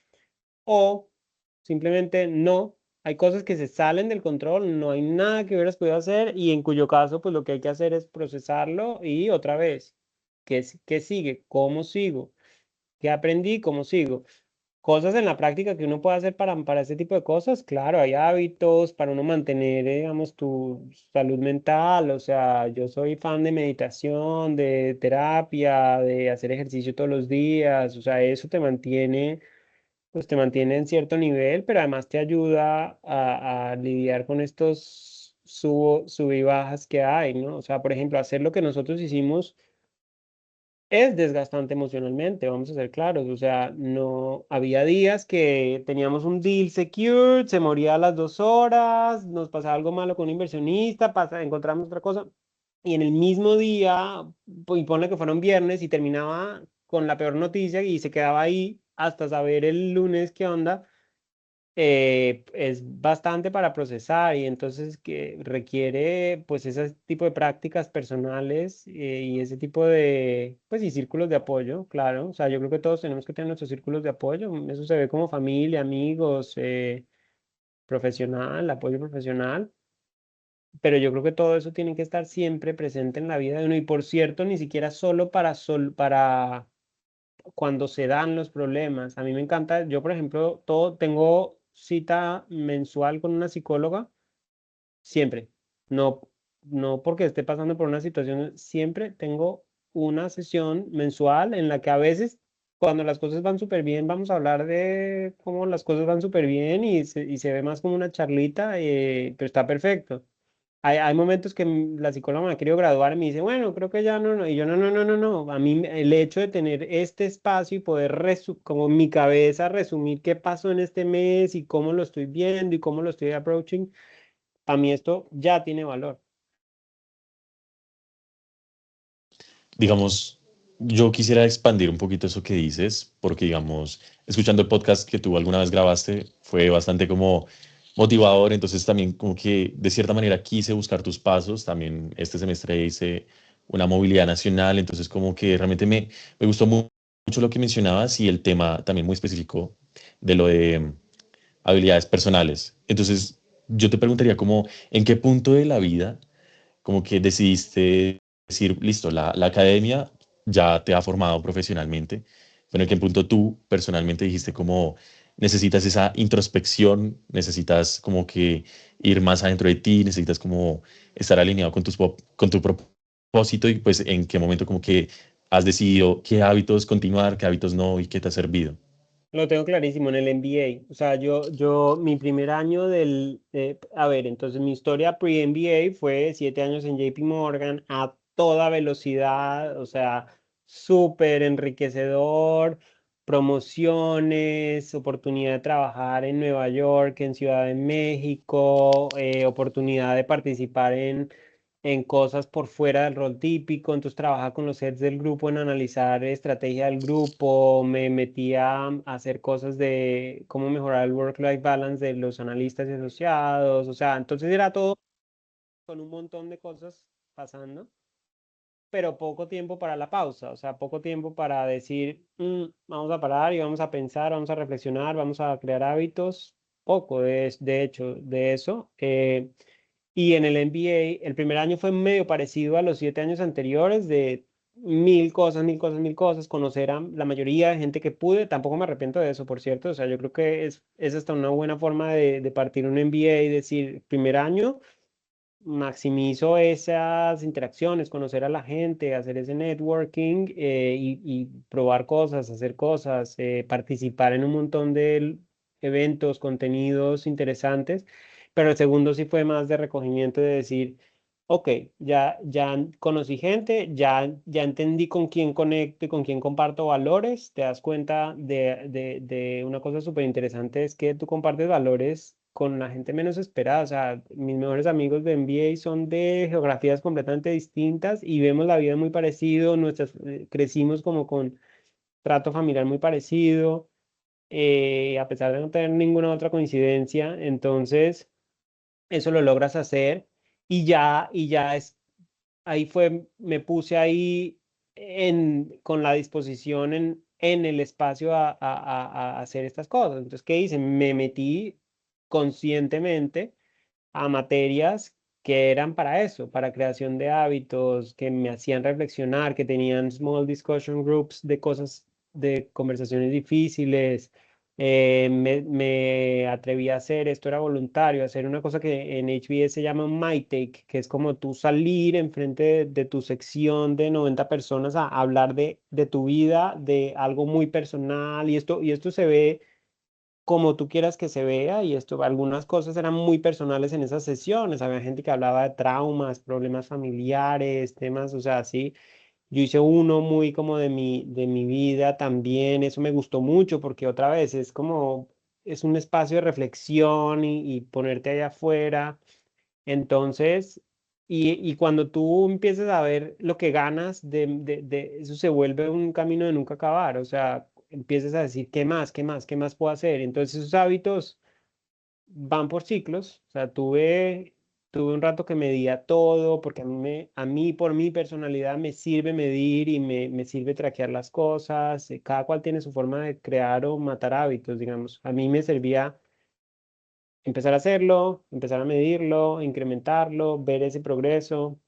o simplemente no. Hay cosas que se salen del control, no hay nada que hubieras podido hacer y en cuyo caso, pues lo que hay que hacer es procesarlo y otra vez, ¿qué sigue? ¿Cómo sigo? ¿Qué aprendí? ¿Cómo sigo? Cosas en la práctica que uno puede hacer para ese tipo de cosas, claro, hay hábitos para uno mantener, digamos, tu salud mental, o sea, yo soy fan de meditación, de terapia, de hacer ejercicio todos los días, o sea, eso te mantiene pues te mantiene en cierto nivel, pero además te ayuda a lidiar con estos sub y bajas que hay, ¿no? O sea, por ejemplo, hacer lo que nosotros hicimos es desgastante emocionalmente, vamos a ser claros. O sea, no había días que teníamos un deal secured, se moría a las 2 horas, nos pasaba algo malo con un inversionista, encontramos otra cosa, y en el mismo día, y ponle que fueron viernes y terminaba con la peor noticia y se quedaba ahí hasta saber el lunes qué onda, es bastante para procesar y entonces que requiere pues ese tipo de prácticas personales y ese tipo de pues y círculos de apoyo, claro. O sea, yo creo que todos tenemos que tener nuestros círculos de apoyo. Eso se ve como familia, amigos, profesional, apoyo profesional. Pero yo creo que todo eso tiene que estar siempre presente en la vida de uno. Y por cierto, ni siquiera solo para cuando se dan los problemas. A mí me encanta, yo por ejemplo, tengo cita mensual con una psicóloga, siempre. No, no porque esté pasando por una situación, siempre tengo una sesión mensual en la que a veces, cuando las cosas van súper bien, vamos a hablar de cómo las cosas van súper bien y se ve más como una charlita, pero está perfecto. Hay momentos que la psicóloga me ha querido graduar y me dice, bueno, creo que ya no, no. Y yo, no, no, no, no, no. A mí el hecho de tener este espacio y poder, como en mi cabeza, resumir qué pasó en este mes y cómo lo estoy viendo y cómo lo estoy approaching, a mí esto ya tiene valor. Digamos, yo quisiera expandir un poquito eso que dices, porque digamos, escuchando el podcast que tú alguna vez grabaste, fue bastante como motivador, entonces también como que de cierta manera quise buscar tus pasos, también este semestre hice una movilidad nacional, entonces como que realmente me gustó mucho lo que mencionabas y el tema también muy específico de lo de habilidades personales. Entonces, yo te preguntaría como, ¿en qué punto de la vida como que decidiste decir, listo, la academia ya te ha formado profesionalmente, pero en qué punto tú personalmente dijiste como necesitas esa introspección, necesitas como que ir más adentro de ti, necesitas como estar alineado con con tu propósito y pues en qué momento como que has decidido qué hábitos continuar, qué hábitos no y qué te ha servido? Lo tengo clarísimo en el MBA. O sea, mi primer año a ver, entonces mi historia pre-MBA fue 7 años en JP Morgan a toda velocidad, o sea, súper enriquecedor, promociones, oportunidad de trabajar en Nueva York, en Ciudad de México, oportunidad de participar en cosas por fuera del rol típico, entonces trabajaba con los heads del grupo en analizar estrategia del grupo, me metía a hacer cosas de cómo mejorar el work-life balance de los analistas y asociados, o sea, entonces era todo con un montón de cosas pasando, pero poco tiempo para la pausa, o sea, poco tiempo para decir, vamos a parar y vamos a pensar, vamos a reflexionar, vamos a crear hábitos, poco de hecho de eso. Y en el MBA, el primer año fue medio parecido a los 7 años anteriores, de mil cosas, mil cosas, mil cosas, conocer a la mayoría de gente que pude, tampoco me arrepiento de eso, por cierto, o sea, yo creo que es hasta una buena forma de partir un MBA y decir, primer año, maximizo esas interacciones, conocer a la gente, hacer ese networking y probar cosas, hacer cosas, participar en un montón de eventos, contenidos interesantes, pero el segundo sí fue más de recogimiento, de decir, ok, ya conocí gente, ya entendí con quién conecto y con quién comparto valores. Te das cuenta de una cosa súper interesante, es que tú compartes valores con la gente menos esperada. O sea, mis mejores amigos de MBA son de geografías completamente distintas y vemos la vida muy parecido, crecimos como con trato familiar muy parecido, a pesar de no tener ninguna otra coincidencia. Entonces eso lo logras hacer y ya ahí fue, me puse ahí con la disposición en el espacio a hacer estas cosas. Entonces, ¿qué hice? Me metí conscientemente a materias que eran para eso, para creación de hábitos, que me hacían reflexionar, que tenían small discussion groups de cosas, de conversaciones difíciles. Me atreví a hacer, esto era voluntario, hacer una cosa que en HBS se llama un My Take, que es como tú salir enfrente de tu sección de 90 personas a hablar de tu vida, de algo muy personal, y esto se ve como tú quieras que se vea, y esto, algunas cosas eran muy personales en esas sesiones. Había gente que hablaba de traumas, problemas familiares, temas, o sea, sí. Yo hice uno muy como de mi vida también. Eso me gustó mucho porque otra vez es como, es un espacio de reflexión y ponerte allá afuera. Entonces, y cuando tú empiezas a ver lo que ganas de eso, se vuelve un camino de nunca acabar. O sea, empiezas a decir, ¿qué más? ¿Qué más? ¿Qué más puedo hacer? Entonces, esos hábitos van por ciclos. O sea, tuve un rato que medía todo, porque a mí, por mi personalidad, me sirve medir y me sirve traquear las cosas. Cada cual tiene su forma de crear o matar hábitos, digamos. A mí me servía empezar a hacerlo, empezar a medirlo, incrementarlo, ver ese progreso.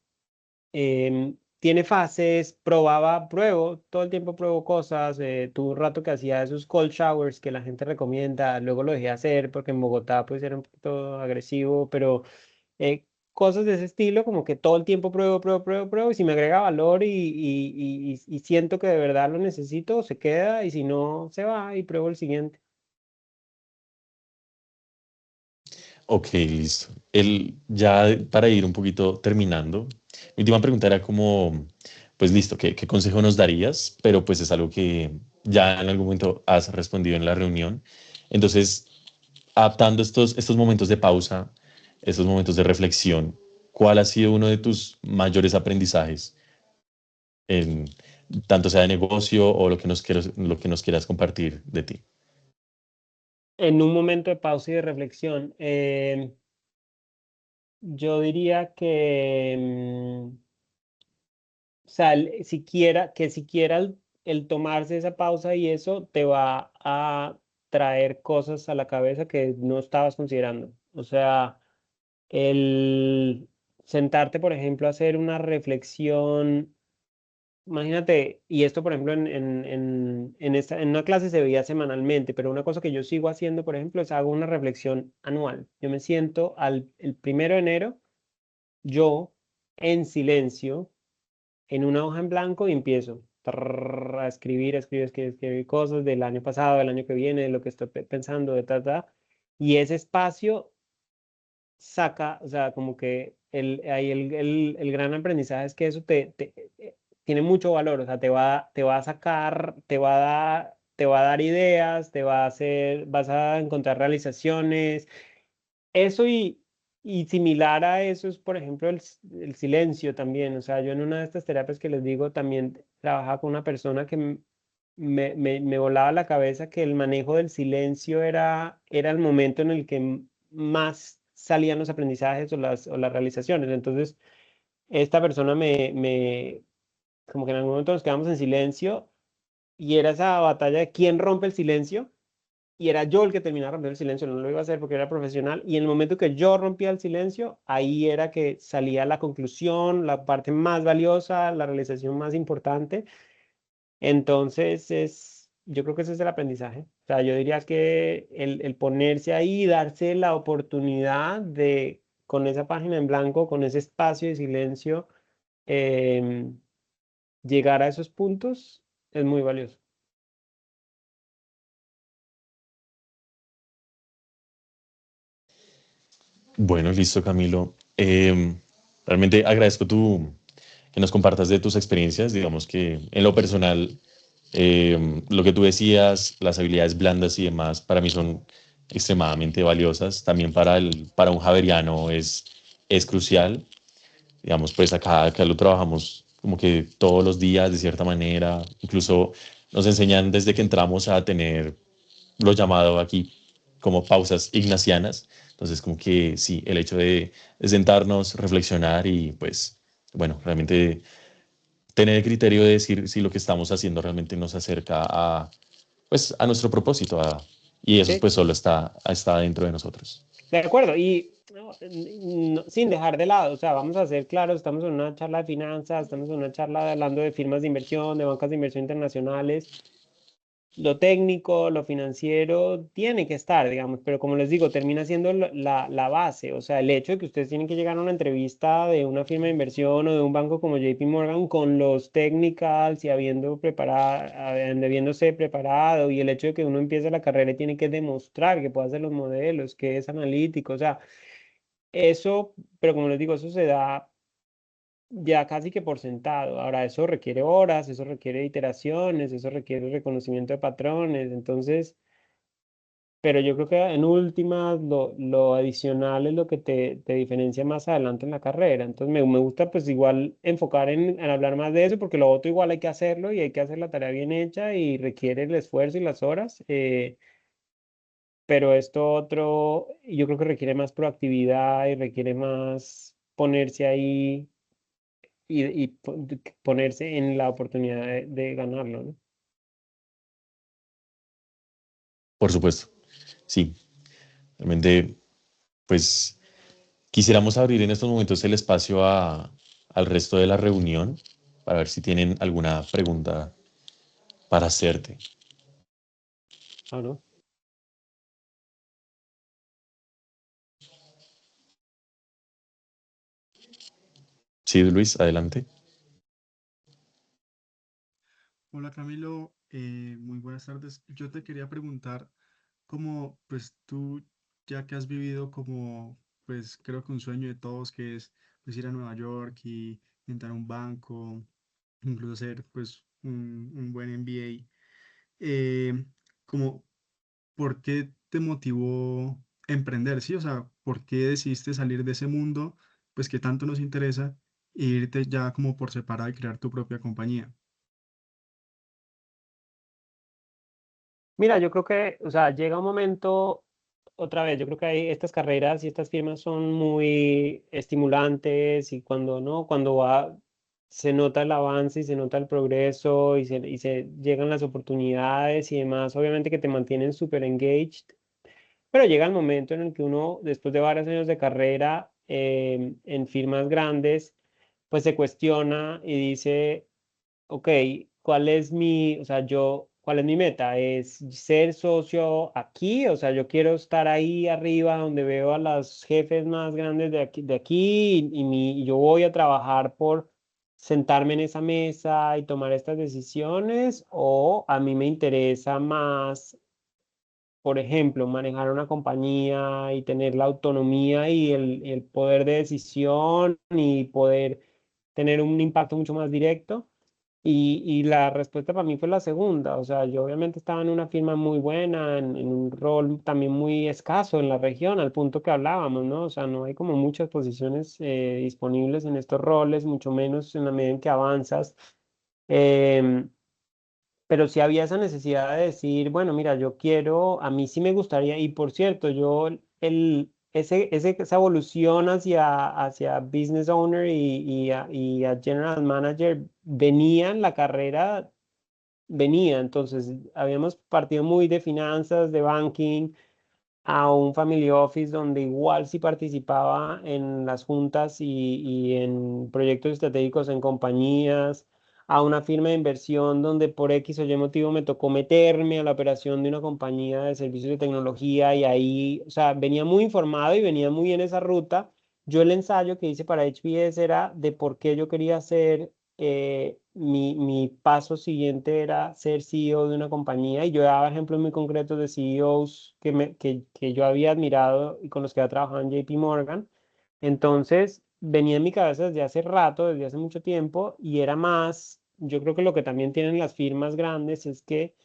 Tiene fases, pruebo, todo el tiempo pruebo cosas. Tuve un rato que hacía esos cold showers que la gente recomienda, luego lo dejé de hacer porque en Bogotá pues era un poquito agresivo, pero cosas de ese estilo, como que todo el tiempo pruebo, pruebo, pruebo, pruebo, y si me agrega valor y siento que de verdad lo necesito, se queda, y si no, se va y pruebo el siguiente. Ok, listo. Ya para ir un poquito terminando, mi última pregunta era como, pues listo, ¿qué consejo nos darías? Pero pues es algo que ya en algún momento has respondido en la reunión. Entonces, adaptando estos momentos de pausa, estos momentos de reflexión, ¿cuál ha sido uno de tus mayores aprendizajes, en, tanto sea de negocio o lo que nos quieras compartir de ti? En un momento de pausa y de reflexión, yo diría o sea, siquiera el tomarse esa pausa y eso te va a traer cosas a la cabeza que no estabas considerando. O sea, el sentarte, por ejemplo, a hacer una reflexión. Imagínate, y esto, por ejemplo, en una clase se veía semanalmente, pero una cosa que yo sigo haciendo, por ejemplo, es hago una reflexión anual. Yo me siento el 1 de enero, yo en silencio, en una hoja en blanco, y empiezo a escribir cosas del año pasado, del año que viene, de lo que estoy pensando, de ta. Y ese espacio saca, o sea, como que ahí el gran aprendizaje es que eso tiene mucho valor. O sea, te va a sacar, te va a dar ideas, vas a encontrar realizaciones. Eso, y similar a eso es, por ejemplo, el silencio también. O sea, yo en una de estas terapias que les digo, también trabajaba con una persona que me volaba la cabeza que el manejo del silencio era el momento en el que más salían los aprendizajes o las realizaciones. Entonces, esta persona como que en algún momento nos quedamos en silencio, y era esa batalla de quién rompe el silencio. Y era yo el que terminaba rompiendo el silencio, no lo iba a hacer porque era profesional. Y en el momento que yo rompía el silencio, ahí era que salía la conclusión, la parte más valiosa, la realización más importante. Entonces, yo creo que ese es el aprendizaje. O sea, yo diría que el ponerse ahí, darse la oportunidad de, con esa página en blanco, con ese espacio de silencio, em, llegar a esos puntos es muy valioso. Bueno, listo, Camilo. Realmente agradezco que nos compartas de tus experiencias. Digamos que en lo personal, lo que tú decías, las habilidades blandas y demás, para mí son extremadamente valiosas. También para un javeriano es crucial. Digamos, pues acá lo trabajamos como que todos los días de cierta manera. Incluso nos enseñan desde que entramos a tener lo llamado aquí como pausas ignacianas. Entonces, como que sí, el hecho de sentarnos, reflexionar y pues, bueno, realmente tener el criterio de decir si lo que estamos haciendo realmente nos acerca pues, a nuestro propósito. Y eso Sí, pues solo está dentro de nosotros. de acuerdo. Y sin dejar de lado, o sea, vamos a ser claros, estamos en una charla de finanzas, estamos en una charla hablando de firmas de inversión, de bancas de inversión internacionales. Lo técnico, lo financiero tiene que estar, digamos, pero como les digo, termina siendo la base, o sea, el hecho de que ustedes tienen que llegar a una entrevista de una firma de inversión o de un banco como JP Morgan con los technicals y habiéndose preparado, y el hecho de que uno empiece la carrera y tiene que demostrar que puede hacer los modelos, que es analítico, o sea, eso, pero como les digo, eso se da ya casi que por sentado. Ahora, eso requiere horas, eso requiere iteraciones, eso requiere reconocimiento de patrones. Entonces, pero yo creo que en últimas lo adicional es lo que te diferencia más adelante en la carrera. Entonces, me gusta pues igual enfocar en hablar más de eso, porque lo otro igual hay que hacerlo y hay que hacer la tarea bien hecha y requiere el esfuerzo y las horas. Pero esto otro, yo creo que requiere más proactividad y requiere más ponerse ahí y ponerse en la oportunidad de ganarlo, ¿no? Por supuesto, sí. Realmente, pues quisiéramos abrir en estos momentos el espacio al resto de la reunión para ver si tienen alguna pregunta para hacerte. ¿Ah, no? Sí, Luis, adelante. Hola Camilo, muy buenas tardes. Yo te quería preguntar, como pues tú ya que has vivido como pues creo que un sueño de todos que es pues ir a Nueva York y entrar a un banco, incluso hacer pues un buen MBA, como ¿por qué te motivó emprender? Sí, o sea, ¿por qué decidiste salir de ese mundo pues que tanto nos interesa e irte ya como por separado y crear tu propia compañía? Mira, yo creo que, o sea, llega un momento, otra vez, yo creo que hay estas carreras y estas firmas son muy estimulantes y cuando no, se nota el avance y se nota el progreso y se llegan las oportunidades y demás, obviamente que te mantienen súper engaged, pero llega el momento en el que uno, después de varios años de carrera en firmas grandes, pues se cuestiona y dice, ok, o sea, cuál es mi meta? ¿Es ser socio aquí? O sea, yo quiero estar ahí arriba donde veo a los jefes más grandes de aquí y yo voy a trabajar por sentarme en esa mesa y tomar estas decisiones, o a mí me interesa más, por ejemplo, manejar una compañía y tener la autonomía y el poder de decisión y poder tener un impacto mucho más directo. Y la respuesta para mí fue la segunda. O sea, yo obviamente estaba en una firma muy buena, en un rol también muy escaso en la región, al punto que hablábamos, ¿no? O sea, no hay como muchas posiciones disponibles en estos roles, mucho menos en la medida en que avanzas. Em, pero sí había esa necesidad de decir, bueno, mira, a mí sí me gustaría, y por cierto, esa evolución hacia business owner y a general manager venía en la carrera, venía, entonces habíamos partido muy de finanzas, de banking, a un family office donde igual sí participaba en las juntas y en proyectos estratégicos en compañías, a una firma de inversión donde por X o Y motivo me tocó meterme a la operación de una compañía de servicios de tecnología y ahí, o sea, venía muy informado y venía muy en esa ruta. Yo el ensayo que hice para HBS era de por qué yo quería ser mi paso siguiente era ser CEO de una compañía, y yo daba ejemplos muy concretos de CEOs que yo había admirado y con los que había trabajado en JP Morgan. Entonces, venía en mi cabeza desde hace rato, desde hace mucho tiempo, y era más, yo creo que lo que también tienen las firmas grandes es que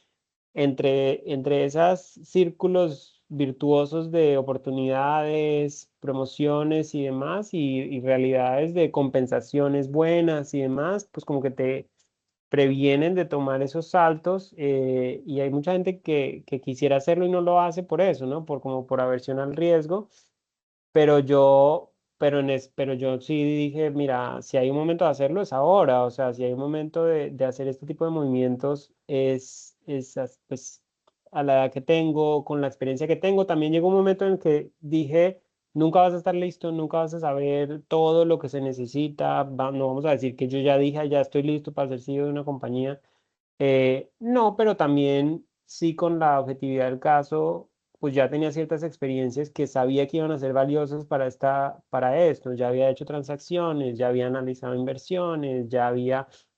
entre esos círculos virtuosos de oportunidades, promociones y demás, y realidades de compensaciones buenas y demás, pues como que te previenen de tomar esos saltos, y hay mucha gente que quisiera hacerlo y no lo hace por eso, ¿no? Como por aversión al riesgo. Pero pero yo sí dije, mira, si hay un momento de hacerlo es ahora, o sea, si hay un momento de hacer este tipo de movimientos pues a la edad que tengo, con la experiencia que tengo, también llegó un momento en el que dije, nunca vas a estar listo, nunca vas a saber todo lo que se necesita, no vamos a decir que yo ya dije, "Ah, ya estoy listo para ser CEO de una compañía". No, pero también sí con la objetividad del caso, pues ya tenía ciertas experiencias que sabía que iban a ser valiosas para esto. Ya había hecho transacciones, ya había analizado inversiones,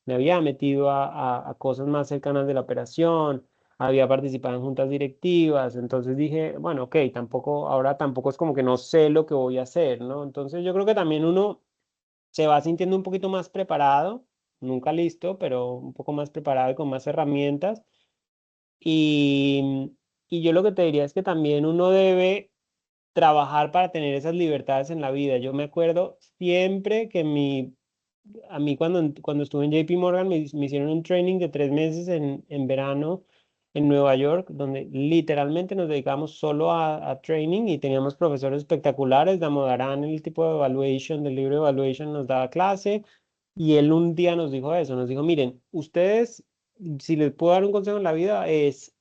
me había metido a cosas más cercanas de la operación, había participado en juntas directivas. Entonces dije, bueno, ok, ahora tampoco es como que no sé lo que voy a hacer, ¿no? Entonces yo creo que también uno se va sintiendo un poquito más preparado, nunca listo, pero un poco más preparado y con más herramientas. Y, y yo lo que te diría es que también uno debe trabajar para tener esas libertades en la vida. Yo me acuerdo siempre que a mí cuando estuve en JP Morgan me hicieron un training de 3 meses en verano en Nueva York, donde literalmente nos dedicamos solo a training y teníamos profesores espectaculares. Damodaran, el tipo de evaluation, del libro de evaluation, nos daba clase y él un día nos dijo eso, nos dijo, miren, ustedes, si les puedo dar un consejo en la vida es,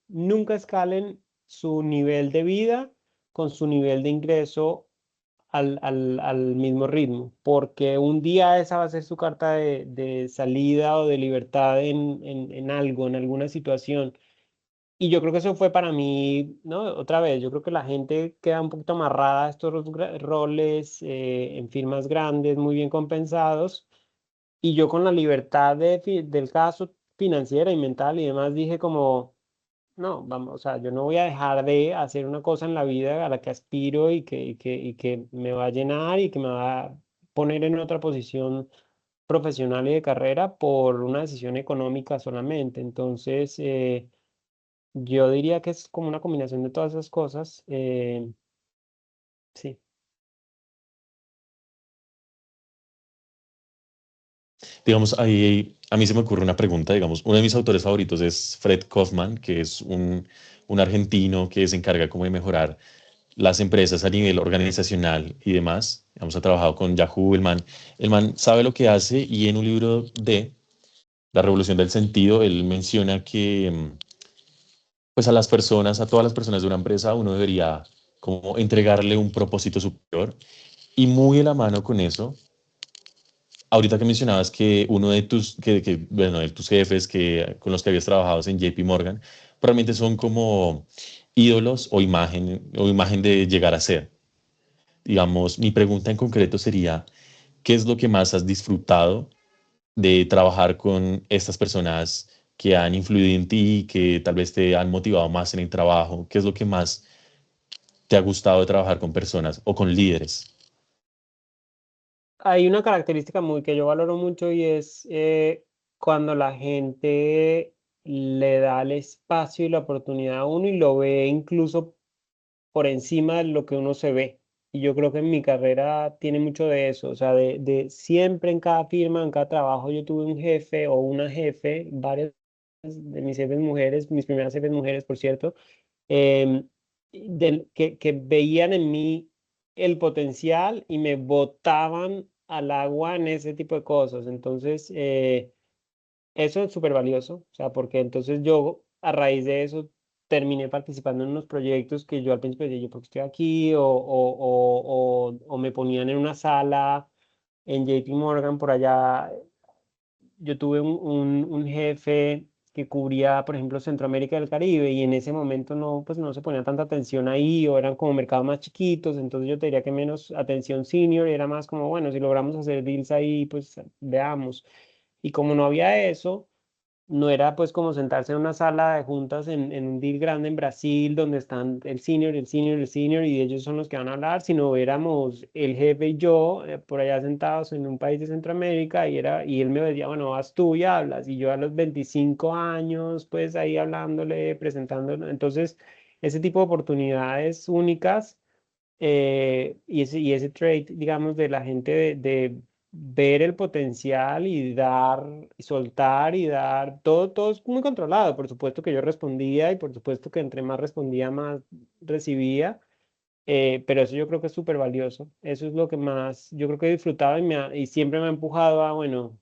nunca escalen su nivel de vida con su nivel de ingreso al mismo ritmo, porque un día esa va a ser su carta de salida o de libertad en algo, en alguna situación. Y yo creo que eso fue para mí, ¿no? Otra vez, yo creo que la gente queda un poquito amarrada a estos roles en firmas grandes, muy bien compensados. Y yo con la libertad del caso financiera y mental y demás dije como, no, vamos, o sea, yo no voy a dejar de hacer una cosa en la vida a la que aspiro y que me va a llenar y que me va a poner en otra posición profesional y de carrera por una decisión económica solamente. Entonces, yo diría que es como una combinación de todas esas cosas. Sí. Digamos, ahí a mí se me ocurre una pregunta, digamos, uno de mis autores favoritos es Fred Kaufman, que es un argentino que se encarga como de mejorar las empresas a nivel organizacional y demás. Digamos, ha trabajado con Yahoo, el man sabe lo que hace y en un libro de La Revolución del Sentido, él menciona que pues a las personas, a todas las personas de una empresa, uno debería como entregarle un propósito superior y muy de la mano con eso. Ahorita que mencionabas que uno de bueno, de tus jefes con los que habías trabajado en JP Morgan, probablemente son como ídolos o imagen de llegar a ser. Digamos, mi pregunta en concreto sería, ¿qué es lo que más has disfrutado de trabajar con estas personas que han influido en ti, que tal vez te han motivado más en el trabajo? ¿Qué es lo que más te ha gustado de trabajar con personas o con líderes? Hay una característica muy que yo valoro mucho y es cuando la gente le da el espacio y la oportunidad a uno y lo ve incluso por encima de lo que uno se ve. Y yo creo que en mi carrera tiene mucho de eso, o sea, de siempre en cada firma, en cada trabajo, yo tuve un jefe o una jefe, varias de mis jefes mujeres, mis primeras jefes mujeres, por cierto, em, que veían en mí el potencial y me botaban al agua en ese tipo de cosas. Entonces, eso es súper valioso, o sea, porque entonces yo a raíz de eso terminé participando en unos proyectos que yo al principio decía, yo por qué estoy aquí, o me ponían en una sala en JP Morgan por allá. Yo tuve un jefe que cubría, por ejemplo, Centroamérica y el Caribe, y en ese momento no, pues no se ponía tanta atención ahí, o eran como mercados más chiquitos, entonces yo te diría que menos atención senior, y era más como, bueno, si logramos hacer deals ahí, pues veamos. Y como no había eso, no era pues como sentarse en una sala de juntas en un deal grande en Brasil donde están el senior, el senior, el senior y ellos son los que van a hablar, sino éramos el jefe y yo por allá sentados en un país de Centroamérica y él me decía, bueno, vas tú y hablas y yo a los 25 años pues ahí hablándole, presentándolo. Entonces, ese tipo de oportunidades únicas y ese trait, digamos, de la gente de ver el potencial y dar, y soltar y dar, todo es muy controlado. Por supuesto que yo respondía y por supuesto que entre más respondía, más recibía. Pero eso yo creo que es súper valioso. Eso es lo que más yo creo que he disfrutado y siempre me ha empujado a, bueno,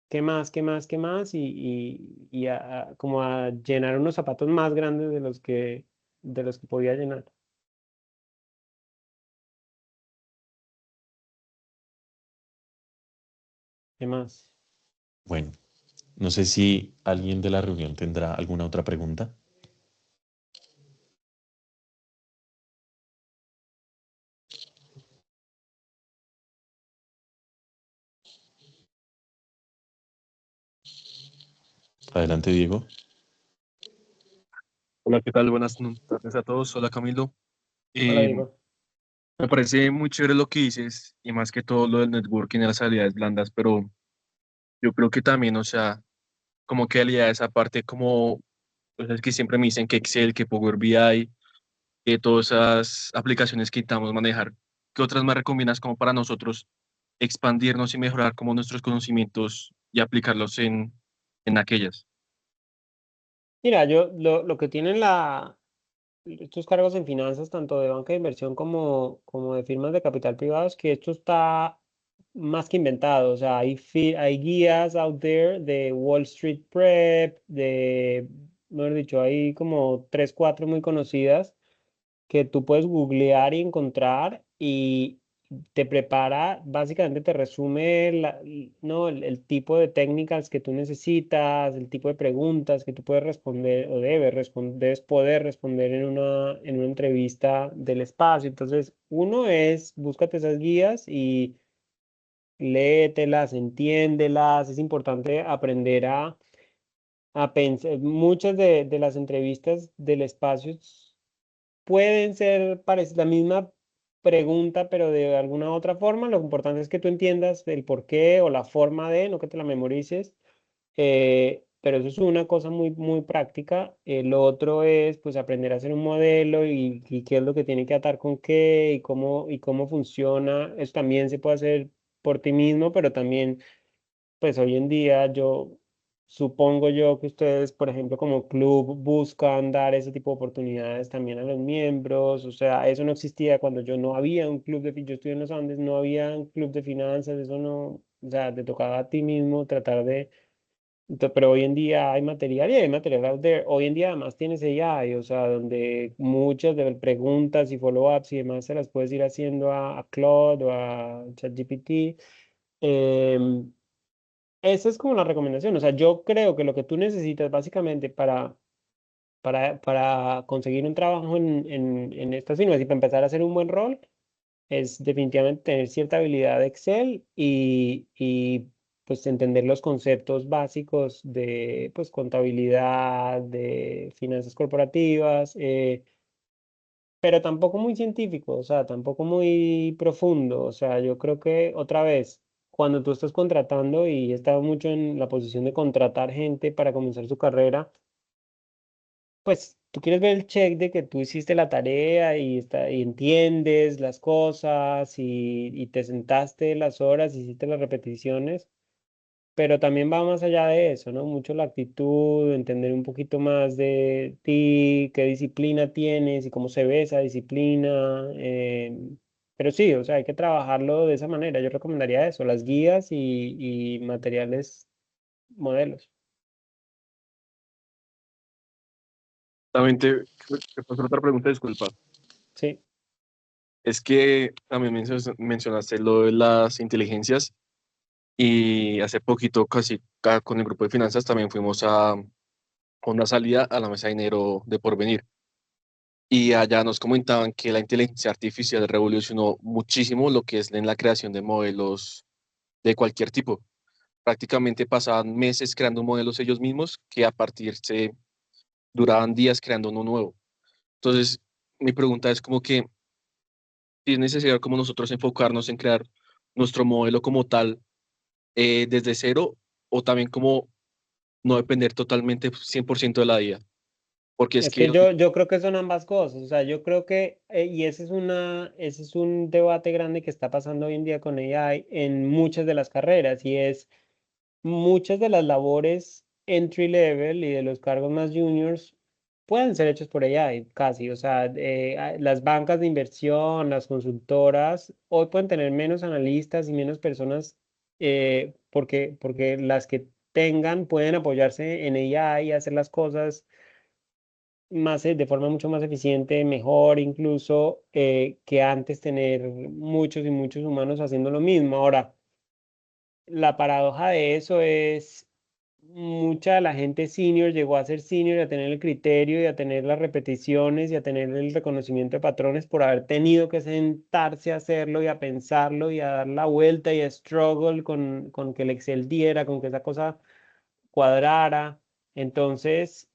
¿qué más, qué más, qué más? Y como a llenar unos zapatos más grandes de los que podía llenar. ¿Qué más? Bueno, no sé si alguien de la reunión tendrá alguna otra pregunta. Adelante, Diego. Hola, ¿qué tal? Buenas tardes a todos. Hola, Camilo. Hola, Eh, Diego. Me parece muy chévere lo que dices y más que todo lo del networking y las habilidades blandas, pero yo creo que también, o sea, como que habilidades aparte, como pues, es que siempre me dicen que Excel, que Power BI, que todas esas aplicaciones que intentamos manejar, ¿qué otras más recomiendas como para nosotros expandirnos y mejorar como nuestros conocimientos y aplicarlos en aquellas? Mira, lo que tienen estos cargos en finanzas, tanto de banca de inversión como de firmas de capital privado, es que esto está más que inventado. O sea, hay guías out there de Wall Street Prep, mejor dicho, hay como tres, cuatro muy conocidas que tú puedes googlear y encontrar y te prepara, básicamente te resume ¿no? el tipo de técnicas que tú necesitas, el tipo de preguntas que tú puedes responder o debes poder responder en una entrevista del espacio. Entonces, uno es, búscate esas guías y léetelas, entiéndelas. Es importante aprender a pensar. Muchas de las entrevistas del espacio pueden ser la misma pregunta, pero de alguna otra forma. Lo importante es que tú entiendas el por qué o la forma de, no que te la memorices. Pero eso es una cosa muy, muy práctica. Lo otro es pues aprender a hacer un modelo y qué es lo que tiene que atar con qué y cómo funciona. Eso también se puede hacer por ti mismo, pero también pues hoy en día supongo yo que ustedes, por ejemplo, como club, buscan dar ese tipo de oportunidades también a los miembros. O sea, eso no existía cuando yo no había un club yo estuve en los Andes, no había un club de finanzas, eso no, o sea, te tocaba a ti mismo tratar pero hoy en día hay material y hay material out there. Hoy en día además tienes AI, o sea, donde muchas de las preguntas y follow-ups y demás se las puedes ir haciendo a Claude o a ChatGPT. Em, Esa es como la recomendación. O sea, yo creo que lo que tú necesitas básicamente para conseguir un trabajo en estas firmas y para empezar a hacer un buen rol es definitivamente tener cierta habilidad de Excel y pues entender los conceptos básicos de pues contabilidad, de finanzas corporativas, pero tampoco muy científico, o sea, tampoco muy profundo. O sea, yo creo que otra vez, cuando tú estás contratando y he estado mucho en la posición de contratar gente para comenzar su carrera, pues tú quieres ver el check de que tú hiciste la tarea y entiendes las cosas y te sentaste las horas, hiciste las repeticiones. Pero también va más allá de eso, ¿no? Mucho la actitud, entender un poquito más de ti, qué disciplina tienes y cómo se ve esa disciplina. Pero sí, o sea, hay que trabajarlo de esa manera. Yo recomendaría eso, las guías y materiales, modelos. También te paso otra pregunta, disculpa. Sí. Es que también mencionaste lo de las inteligencias y hace poquito, casi con el grupo de finanzas, también fuimos a una salida a la mesa de dinero de Porvenir. Y allá nos comentaban que la inteligencia artificial revolucionó muchísimo lo que es en la creación de modelos de cualquier tipo. prácticamente pasaban meses creando modelos ellos mismos que a partir se duraban días creando uno nuevo. Entonces, mi pregunta es como que si es necesario como nosotros enfocarnos en crear nuestro modelo como tal desde cero o también como no depender totalmente 100% de la IA. Porque es Es que que, yo creo que son ambas cosas, o sea, yo creo que, y ese es un debate grande que está pasando hoy en día con AI en muchas de las carreras, y es muchas de las labores entry level y de los cargos más juniors pueden ser hechos por AI, casi, o sea, las bancas de inversión, las consultoras, hoy pueden tener menos analistas y menos personas, porque las que tengan pueden apoyarse en AI y hacer las cosas más, de forma mucho más eficiente, mejor incluso, que antes tener muchos y muchos humanos haciendo lo mismo. Ahora, la paradoja de eso es, mucha de la gente senior llegó a ser senior y a tener el criterio y a tener las repeticiones y a tener el reconocimiento de patrones por haber tenido que sentarse a hacerlo y a pensarlo y a dar la vuelta y a struggle con que el Excel diera, con que esa cosa cuadrara. Entonces,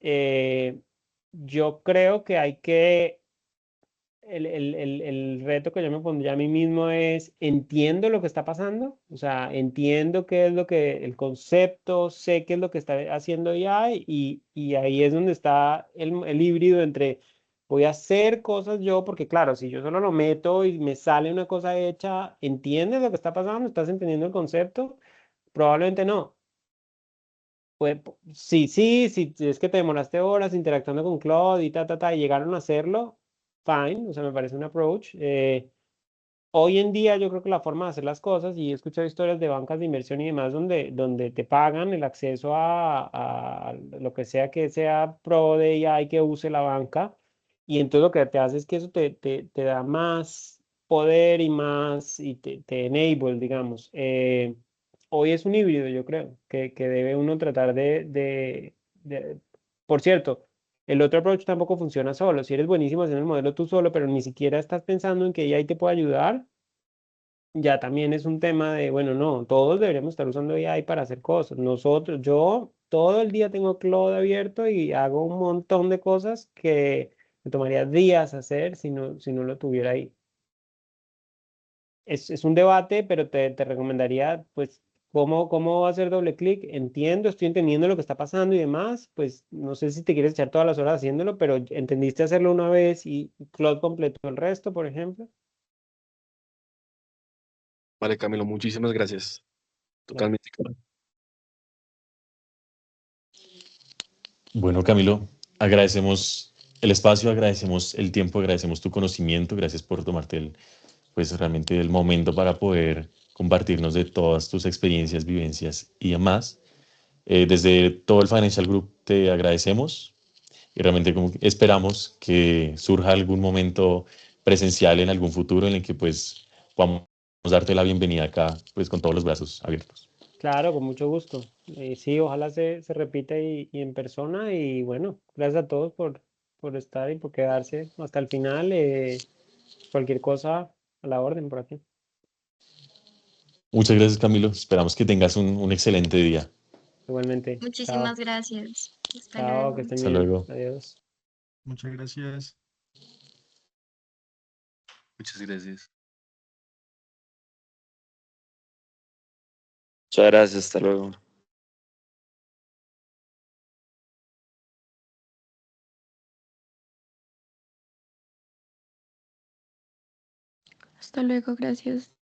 yo creo que hay que, el reto que yo me pondría a mí mismo es, entiendo lo que está pasando, o sea, entiendo qué es lo que, el concepto, sé qué es lo que está haciendo ya, y ahí es donde está el híbrido entre, voy a hacer cosas yo, porque claro, si yo solo lo meto y me sale una cosa hecha, ¿entiendes lo que está pasando? ¿Estás entendiendo el concepto? Probablemente no. Pues sí, sí, sí, si es que te demoraste horas interactuando con Claude y y llegaron a hacerlo, fine, o sea, me parece un approach. Hoy en día yo creo que la forma de hacer las cosas, y he escuchado historias de bancas de inversión y demás donde te pagan el acceso a lo que sea pro de AI que use la banca, y entonces lo que te hace es que eso te da más poder y más, y te enable, digamos. Hoy es un híbrido, yo creo, que debe uno tratar de... Por cierto, el otro approach tampoco funciona solo. Si eres buenísimo haciendo el modelo tú solo, pero ni siquiera estás pensando en que AI te puede ayudar, ya también es un tema de, bueno, no, todos deberíamos estar usando AI para hacer cosas. Nosotros, yo todo el día tengo Claude abierto y hago un montón de cosas que me tomaría días hacer si no lo tuviera ahí. Es un debate, pero te recomendaría, pues, cómo hacer doble clic. Entiendo, estoy entendiendo lo que está pasando y demás. Pues no sé si te quieres echar todas las horas haciéndolo, pero entendiste hacerlo una vez y Claude completó el resto, por ejemplo. vale, Camilo, muchísimas gracias. Vale. Totalmente claro. Bueno, Camilo, agradecemos el espacio, agradecemos el tiempo, agradecemos tu conocimiento, gracias por tomarte pues realmente el momento para poder compartirnos de todas tus experiencias, vivencias y demás. Desde todo el Financial Group te agradecemos y realmente como que esperamos que surja algún momento presencial en algún futuro en el que pues podamos darte la bienvenida acá pues con todos los brazos abiertos. Claro, con mucho gusto. Sí, ojalá se repita y en persona. Y bueno, gracias a todos por estar y por quedarse hasta el final. Cualquier cosa a la orden por aquí. Muchas gracias, Camilo. Esperamos que tengas un excelente día. Igualmente. Muchísimas Chao. gracias. Hasta Chao, que luego. estén Hasta bien. luego. Adiós. Muchas gracias. Muchas gracias. Muchas gracias, hasta luego. Hasta luego, gracias.